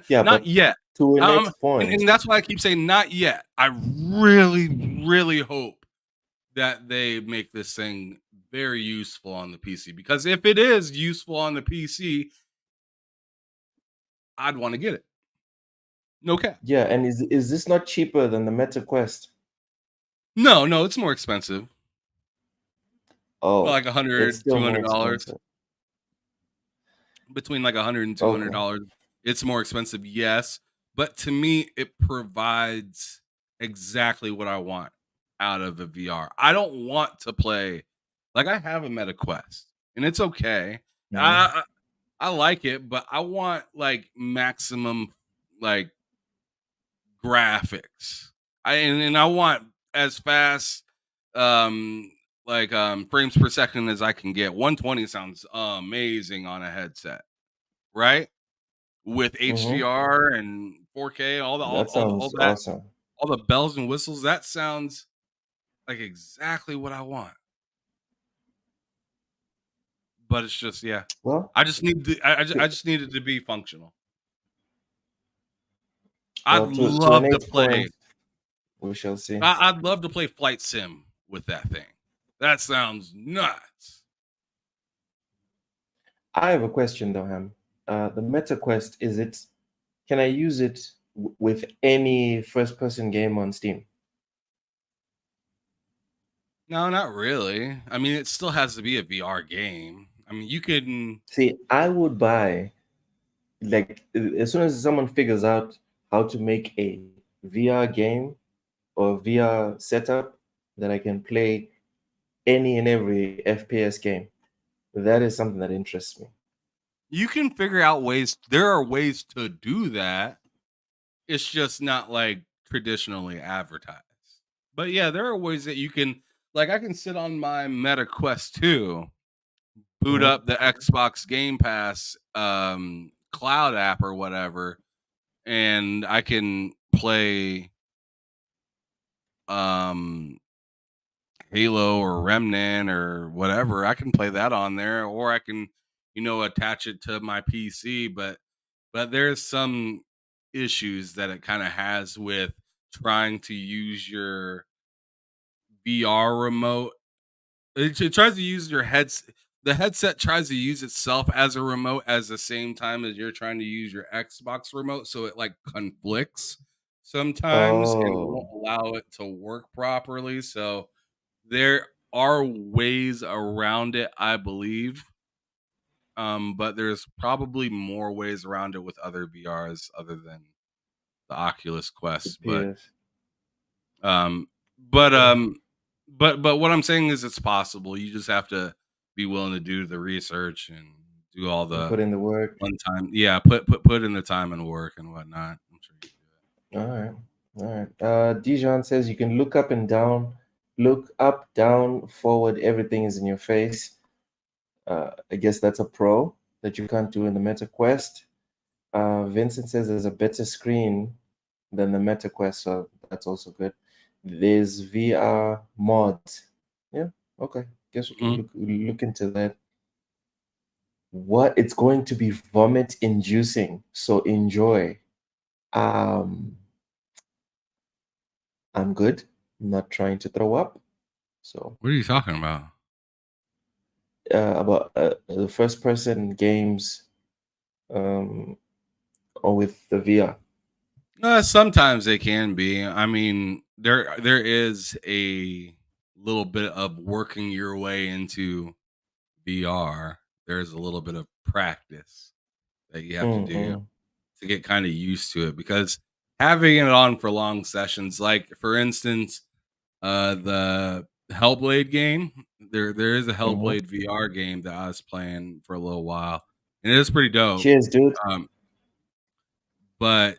Not yet. To a next point. And that's why I keep saying not yet. I really, really hope that they make this thing very useful on the PC, because if it is useful on the PC, I'd want to get it. No cap. Yeah, and is this not cheaper than the Meta Quest? No, it's more expensive. Oh, like $100, $200. Between like $100 and $200. Okay. It's more expensive, yes. But to me, it provides exactly what I want out of a VR. I don't want to play, like I have a Meta Quest, and it's okay. Mm-hmm. I like it, but I want like maximum like graphics. And I want as fast frames per second as I can get. 120 sounds amazing on a headset, right? With HDR and 4K, all the bells and whistles. That sounds like exactly what I want. But it's just, yeah. Well, I just need I just need it to be functional. I'd love to play. We shall see. I'd love to play Flight Sim with that thing. That sounds nuts. I have a question though, Ham. The Meta Quest, can I use it with any first-person game on Steam? No, not really. I mean, it still has to be a VR game. I mean, you can see. I would buy, like, as soon as someone figures out how to make a VR game or VR setup that I can play any and every FPS game. That is something that interests me. You can figure out ways. There are ways to do that. It's just not like traditionally advertised. But yeah, there are ways that you can, like, I can sit on my Meta Quest 2, boot up the Xbox Game Pass cloud app or whatever, and I can play Halo or Remnant or whatever. I can play that on there, or I can, attach it to my PC. But there's some issues that it kind of has with trying to use your VR remote. It tries to use your headset. The headset tries to use itself as a remote as the same time as you're trying to use your Xbox remote, so it like conflicts sometimes and won't Oh, allow it to work properly. So there are ways around it, I believe. But there's probably more ways around it with other VRs other than the Oculus Quest. yes. Um, but what I'm saying is it's possible. You just have to be willing to do the research and do all And the put in the work. one time. Yeah, put in the time and work and whatnot. I'm sure you can do All right. All right. Dijon says you can look up and down, forward. Everything is in your face. I guess that's a pro that you can't do in the Meta Quest. Vincent says there's a better screen than the Meta Quest, so that's also good. There's VR mods. Yeah, okay. Guess we can look into that. What? It's going to be vomit inducing, so enjoy. I'm good. I'm not trying to throw up. So What are you talking about? About the first person games or with the VR. Sometimes they can be. I mean, there is a little bit of working your way into VR. There's a little bit of practice that you have to do to get kind of used to it, because having it on for long sessions, like for instance, the Hellblade game, there is a Hellblade VR game that I was playing for a little while, and it is pretty dope. Cheers, dude. But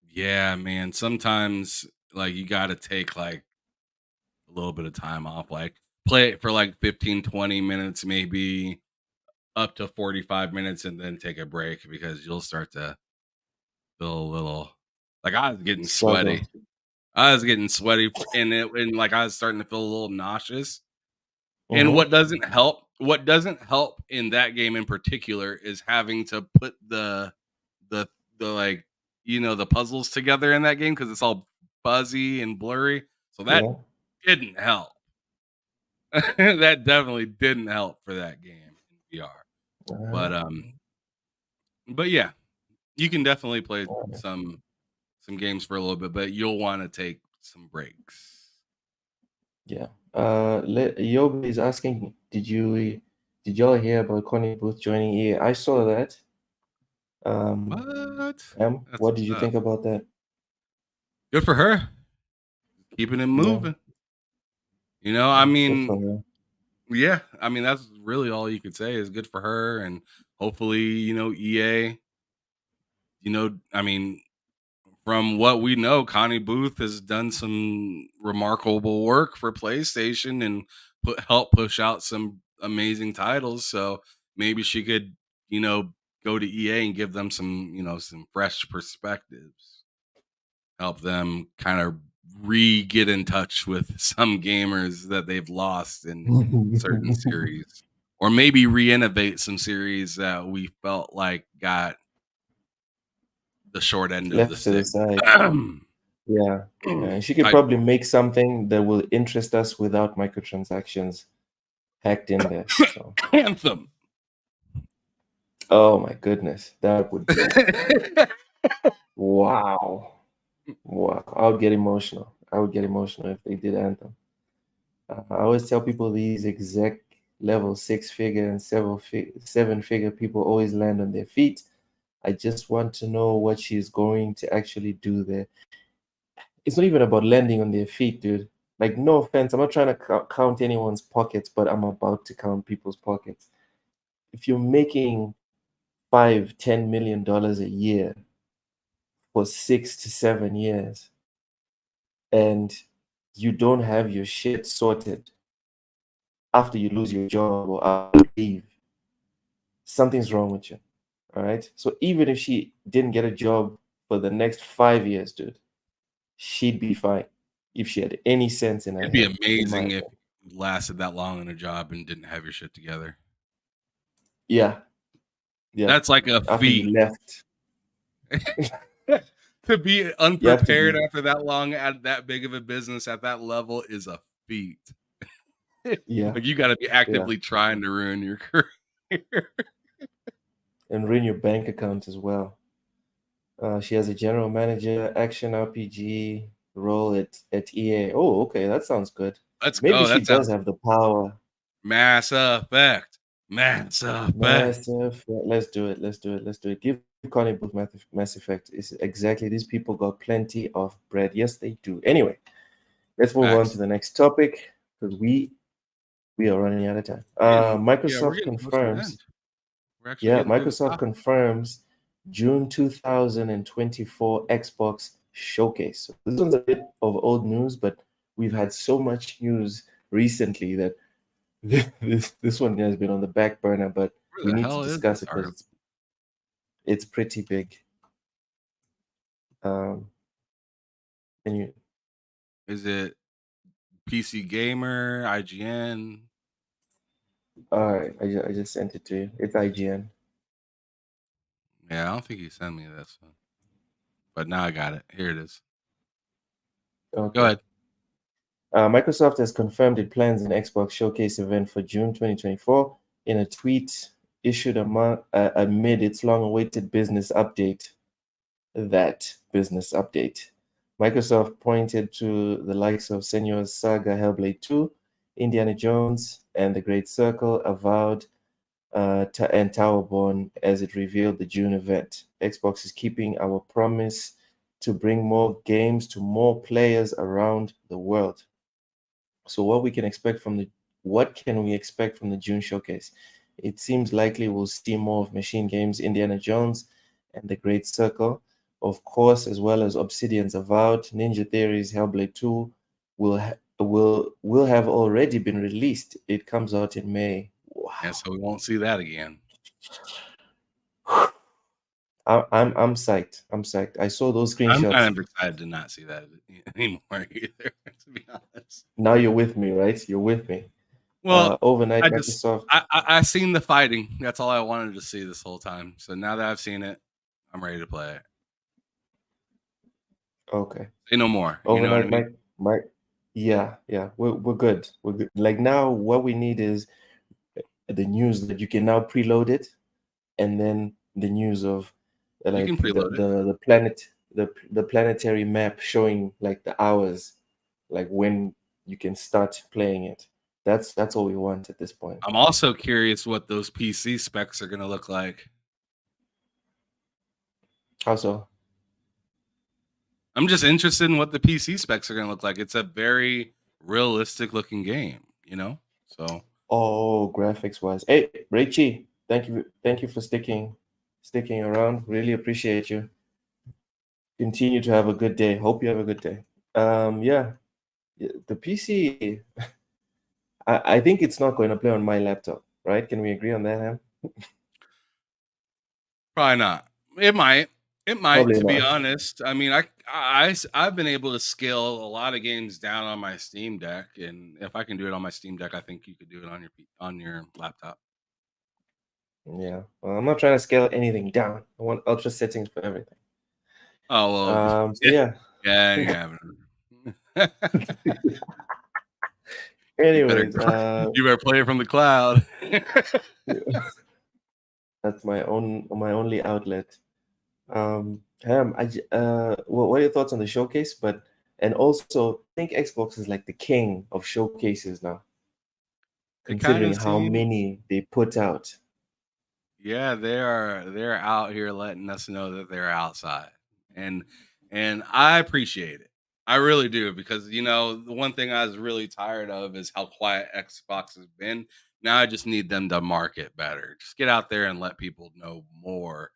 yeah, man, sometimes like you got to take like a little bit of time off, like play it for like 15-20 minutes, maybe up to 45 minutes, and then take a break, because you'll start to feel a little like I was getting sweaty. And like I was starting to feel a little nauseous. And what doesn't help in that game in particular is having to put the like, the puzzles together in that game, because it's all fuzzy and blurry. So that didn't help. That definitely didn't help for that game in VR. But yeah, you can definitely play some games for a little bit, but you'll want to take some breaks. Yeah. Yobi is asking, did y'all hear about Connie Booth joining EA? I saw that. What did you think about that? Good for her. Keeping it moving. I mean, yeah, I mean, that's really all you could say is good for her. And hopefully, EA, I mean, from what we know, Connie Booth has done some remarkable work for PlayStation and help push out some amazing titles. So maybe she could, go to EA and give them some, some fresh perspectives, help them kind of get in touch with some gamers that they've lost in certain series, or maybe re-innovate some series that we felt like got the short end of the stick. The side. Yeah. She could probably make something that will interest us without microtransactions hacked in there. So. Anthem. Oh my goodness, that would be wow. I would get emotional. If they did Anthem. I always tell people these exec level 6-figure and 7-figure people always land on their feet. I just want to know what she's going to actually do there. It's not even about landing on their feet, dude. Like, no offense, I'm not trying to count anyone's pockets, but I'm about to count people's pockets. If you're making $5-10 million a year for 6 to 7 years, and you don't have your shit sorted after you lose your job or after you leave, something's wrong with you. All right. So even if she didn't get a job for the next 5 years, dude, she'd be fine if she had any sense in her head. It'd be amazing if you lasted that long in a job and didn't have your shit together. Yeah. That's like a feat. You left. To be unprepared after that long at that big of a business at that level is a beat. Yeah. Like you got to be actively trying to ruin your career. And ruin your bank account as well. She has a general manager, action RPG role at EA. Oh, okay, that sounds good. Maybe she That does sounds have the power. Mass Effect. Mass Effect. Massive. Let's do it. Let's do it. Let's do it. Give Connie both Mass Effect. It's exactly, these people got plenty of bread. Yes, they do. Anyway, let's move on to the next topic because we are running out of time. We're Microsoft getting close to the confirms. end. We're actually getting through the Microsoft top. confirms June 2024 Xbox Showcase. So this one's a bit of old news, but we've had so much news recently that this one has been on the back burner, but Where we the need hell to is discuss this it because it's pretty big. Is it PC Gamer, IGN? All right, I just sent it to you. It's IGN. Yeah, I don't think you sent me this one, but now I got it. Here it is. Okay. Go ahead. Microsoft has confirmed it plans an Xbox Showcase event for June 2024 in a tweet issued amid its long-awaited business update. Microsoft pointed to the likes of Senua's Saga, Hellblade 2, Indiana Jones, and The Great Circle, Avowed, and Towerborn as it revealed the June event. Xbox is keeping our promise to bring more games to more players around the world. So what can we expect from the June showcase? It seems likely we'll see more of Machine Games, Indiana Jones, and The Great Circle, of course, as well as Obsidian's Avowed, Ninja Theory's Hellblade 2 will have already been released. It comes out in May. Wow. Yeah, so we won't see that again. I'm psyched. I'm psyched. I saw those screenshots. I'm kind of excited to not see that anymore either, to be honest. Now you're with me, right? You're with me. Well, overnight, Microsoft. I seen the fighting. That's all I wanted to see this whole time. So now that I've seen it, I'm ready to play it. Okay. Say no more. Overnight, you know what I mean? Yeah. We're good. We're good. Like now, what we need is the news that you can now preload it, and then the news of like you can preload the planet, the planetary map showing like the hours, like when you can start playing it. That's all we want at this point. I'm also curious what those PC specs are going to look like. How so? I'm just interested in what the PC specs are going to look like. It's a very realistic looking game, So. Oh, graphics wise. Hey, Rachie, thank you for sticking around. Really appreciate you. Continue to have a good day. Hope you have a good day. Yeah, the PC. I think it's not going to play on my laptop, right? Can we agree on that, Ham? Probably not. It might. Probably to be not. honest. I mean, I've been able to scale a lot of games down on my Steam Deck, and if I can do it on my Steam Deck, I think you could do it on your laptop. Yeah. Well, I'm not trying to scale anything down. I want ultra settings for everything. Oh well. Yeah. Yeah. Anyways, you better play it from the cloud. That's my only outlet. Ham, what are your thoughts on the showcase? And also, I think Xbox is like the king of showcases now, considering how many they put out. Yeah, they're out here letting us know that they're outside, and I appreciate it. I really do, because the one thing I was really tired of is how quiet Xbox has been. Now I just need them to market better. Just get out there and let people know more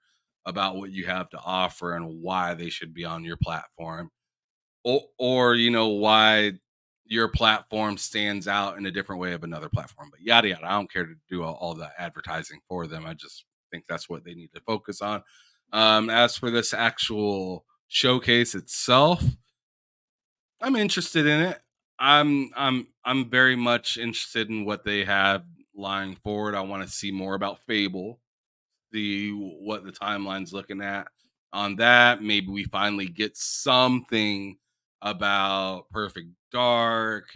about what you have to offer and why they should be on your platform, or why your platform stands out in a different way of another platform. But yada yada. I don't care to do all the advertising for them. I just think that's what they need to focus on. As for this actual showcase itself, I'm interested in it. I'm very much interested in what they have lying forward. I want to see more about Fable, see what the timeline's looking at on that. Maybe we finally get something about Perfect Dark.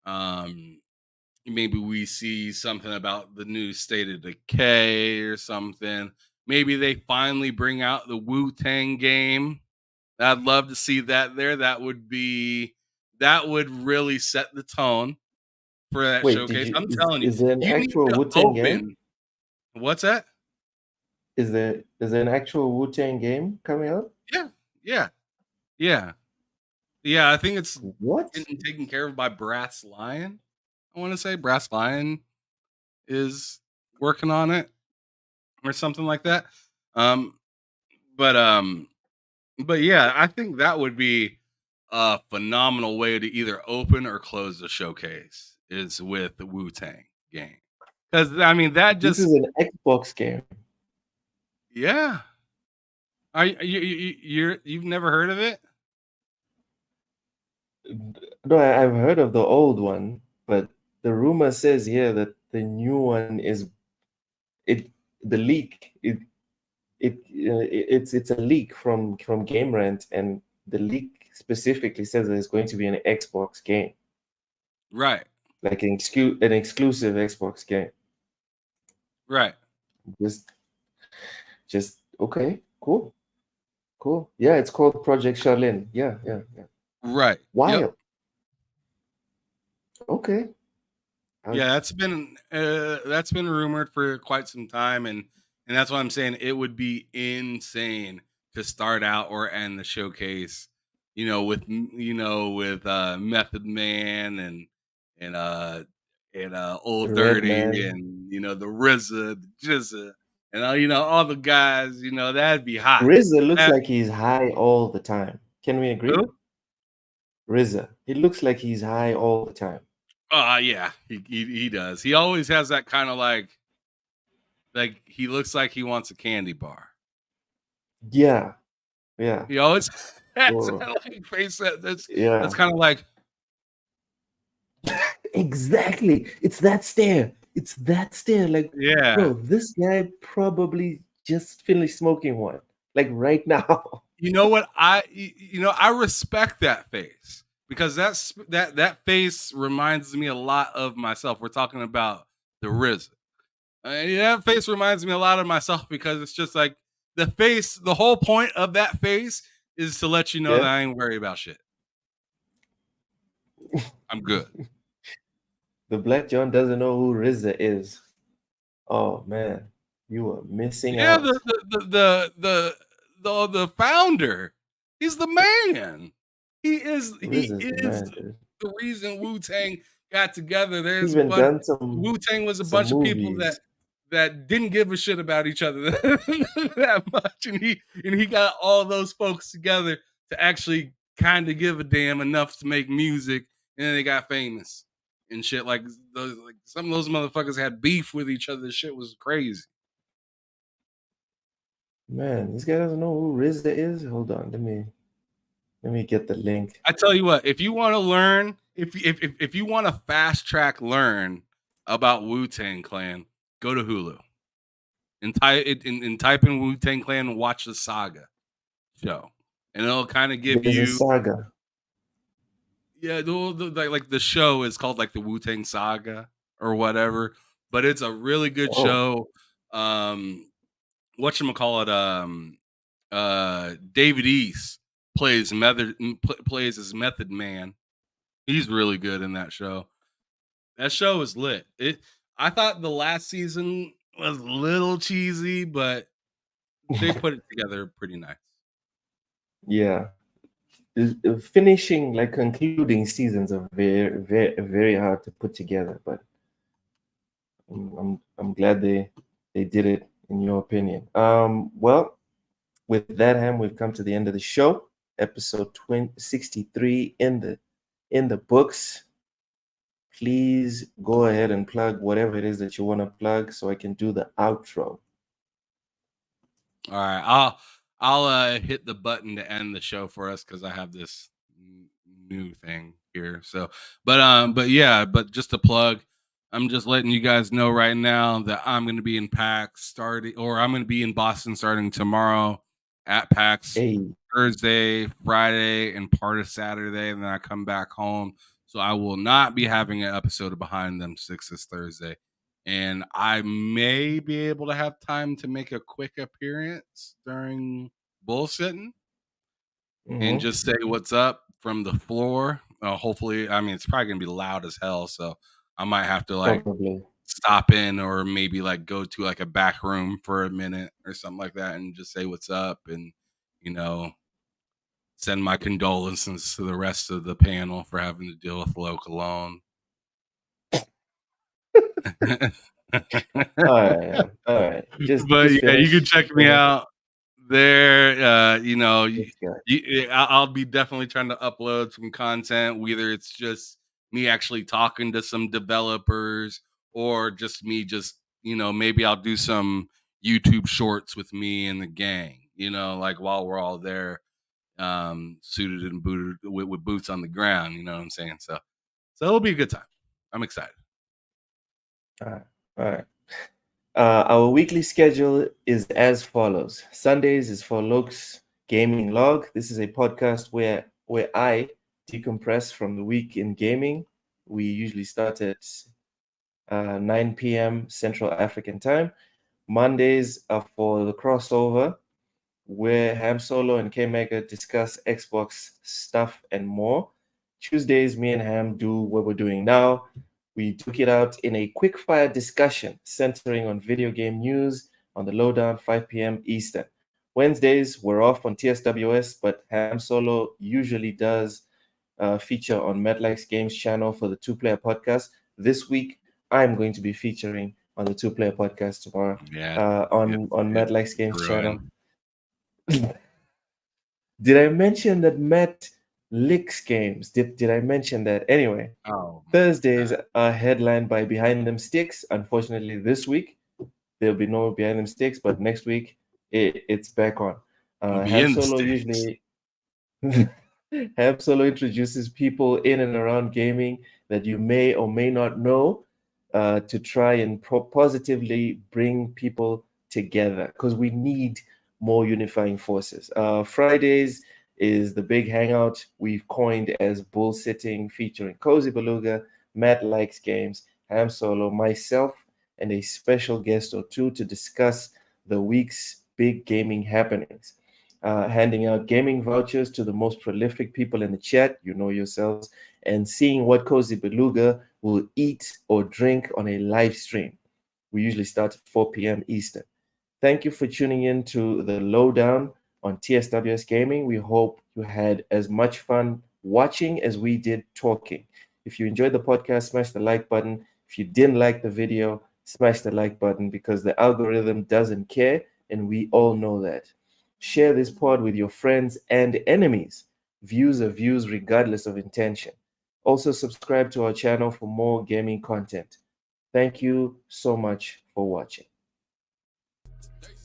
Maybe we see something about the new State of Decay or something. Maybe they finally bring out the Wu-Tang game. I'd love to see that there. That would really set the tone for that Wait, showcase. I'm telling you, is there an you need actual to Wu-Tang game? open. What's that? Is there an actual Wu-Tang game coming out? Yeah. I think it's What? getting taken care of by Brass Lion. I want to say Brass Lion is working on it or something like that. But yeah, I think that would be a phenomenal way to either open or close the showcase is with the Wu-Tang game. Because I mean that This just is an Xbox game. yeah. Are you've never heard of it? No, I've heard of the old one, but the rumor says here that the new one is the leak. It's a leak from Game Rant, and the leak specifically says that it's going to be an Xbox game, Right. like an exclusive Xbox game. Right. Just okay, cool. Yeah, it's called Project Shaolin. Yeah. Right. Wild. Yep. Okay. Yeah, that's been rumored for quite some time, and that's why I'm saying it would be insane to start out or end the showcase, with Method Man and Old The Dirty Redman. and the RZA, the Jizza, and all the guys. That'd be hot. RZA looks like he's high all the time. Can we agree? Who? RZA. He looks like he's high all the time. Yeah, he does. He always has that kind of like he looks like he wants a candy bar. Yeah. He always has that like face that's kind of like exactly. It's that stare. Like, yeah, bro, this guy probably just finished smoking one, like right now. You know what? I respect that face because that face reminds me a lot of myself. We're talking about the RZA. That face reminds me a lot of myself because it's just like the face. The whole point of that face is to let you know that I ain't worried about shit. I'm good. The Black John doesn't know who RZA is. Oh man, you are missing out. The founder. He's the man. He is the reason Wu-Tang got together. There's Wu-Tang was a bunch of people that didn't give a shit about each other that much, and he got all those folks together to actually kind of give a damn enough to make music, and then they got famous and shit. Like some of those motherfuckers had beef with each other. This shit was crazy. Man, this guy doesn't know who RZA is. Hold on, let me get the link. I tell you what, if you want to learn, if you want to fast track learn about Wu-Tang Clan, go to Hulu and type in Wu-Tang Clan and watch the Saga show, and it'll kind of give you a saga. Yeah, the show is called like the Wu-Tang Saga or whatever, but it's a really good show. Whatchamacallit, David East plays as Method Man. He's really good in that show. That show is lit. I thought the last season was a little cheesy, but they put it together pretty nice. Yeah. Finishing, like concluding seasons are very, very, very hard to put together, but I'm glad they did it, in your opinion. Well, with that, Ham, we've come to the end of the show. Episode 63 in the books. Please go ahead and plug whatever it is that you want to plug so I can do the outro. All right, I'll hit the button to end the show for us because I have this new thing here. So, but just to plug, I'm just letting you guys know right now that I'm going to be in PAX I'm going to be in Boston starting tomorrow at PAX, Thursday, Friday, and part of Saturday, and then I come back home. So I will not be having an episode of Behind Them Six this Thursday. And I may be able to have time to make a quick appearance during bullshitting and just say what's up from the floor. Hopefully, I mean, it's probably going to be loud as hell. So I might have to like Probably. stop in or maybe like go to like a back room for a minute or something like that and just say what's up and, send my condolences to the rest of the panel for having to deal with Loke alone. All right. Just You finish. can check me out there. I'll be definitely trying to upload some content, whether it's just me actually talking to some developers or just me maybe I'll do some YouTube shorts with me and the gang, like while we're all there, suited and booted with boots on the ground, you know what I'm saying? So it'll be a good time. I'm excited. All right. Our weekly schedule is as follows. Sundays is for Loke's Gaming Log. This is a podcast where I decompress from the week in gaming. We usually start at 9 p.m. Central African time. Mondays are for the crossover, where Ham Solo and K-Mega discuss Xbox stuff and more. Tuesdays, me and Ham do what we're doing now. We took it out in a quickfire discussion centering on video game news on the LowDown 5 p.m. Eastern. Wednesdays, we're off on TSWS, but Ham Solo usually does feature on MetLike's Games channel for the two-player podcast. This week, I'm going to be featuring on the two-player podcast tomorrow on MetLike's Games channel. Did I mention that Matt licks games? Did I mention that? Anyway, Thursdays are headlined by Behind Them Sticks. Unfortunately, this week there'll be no Behind Them Sticks, but next week it's back on. Ham Solo usually Ham Solo introduces people in and around gaming that you may or may not know to try and positively bring people together, because we need more unifying forces. Fridays is the big hangout we've coined as bullsitting, featuring Cozy Beluga, Matt Likes Games, Ham Solo, myself, and a special guest or two to discuss the week's big gaming happenings. Handing out gaming vouchers to the most prolific people in the chat, you know yourselves, and seeing what Cozy Beluga will eat or drink on a live stream. We usually start at 4 p.m. Eastern. Thank you for tuning in to the Lowdown on TSWS Gaming. We hope you had as much fun watching as we did talking. If you enjoyed the podcast, smash the like button. If you didn't like the video, smash the like button, because the algorithm doesn't care, and we all know that. Share this pod with your friends and enemies. Views are views regardless of intention. Also, subscribe to our channel for more gaming content. Thank you so much for watching. They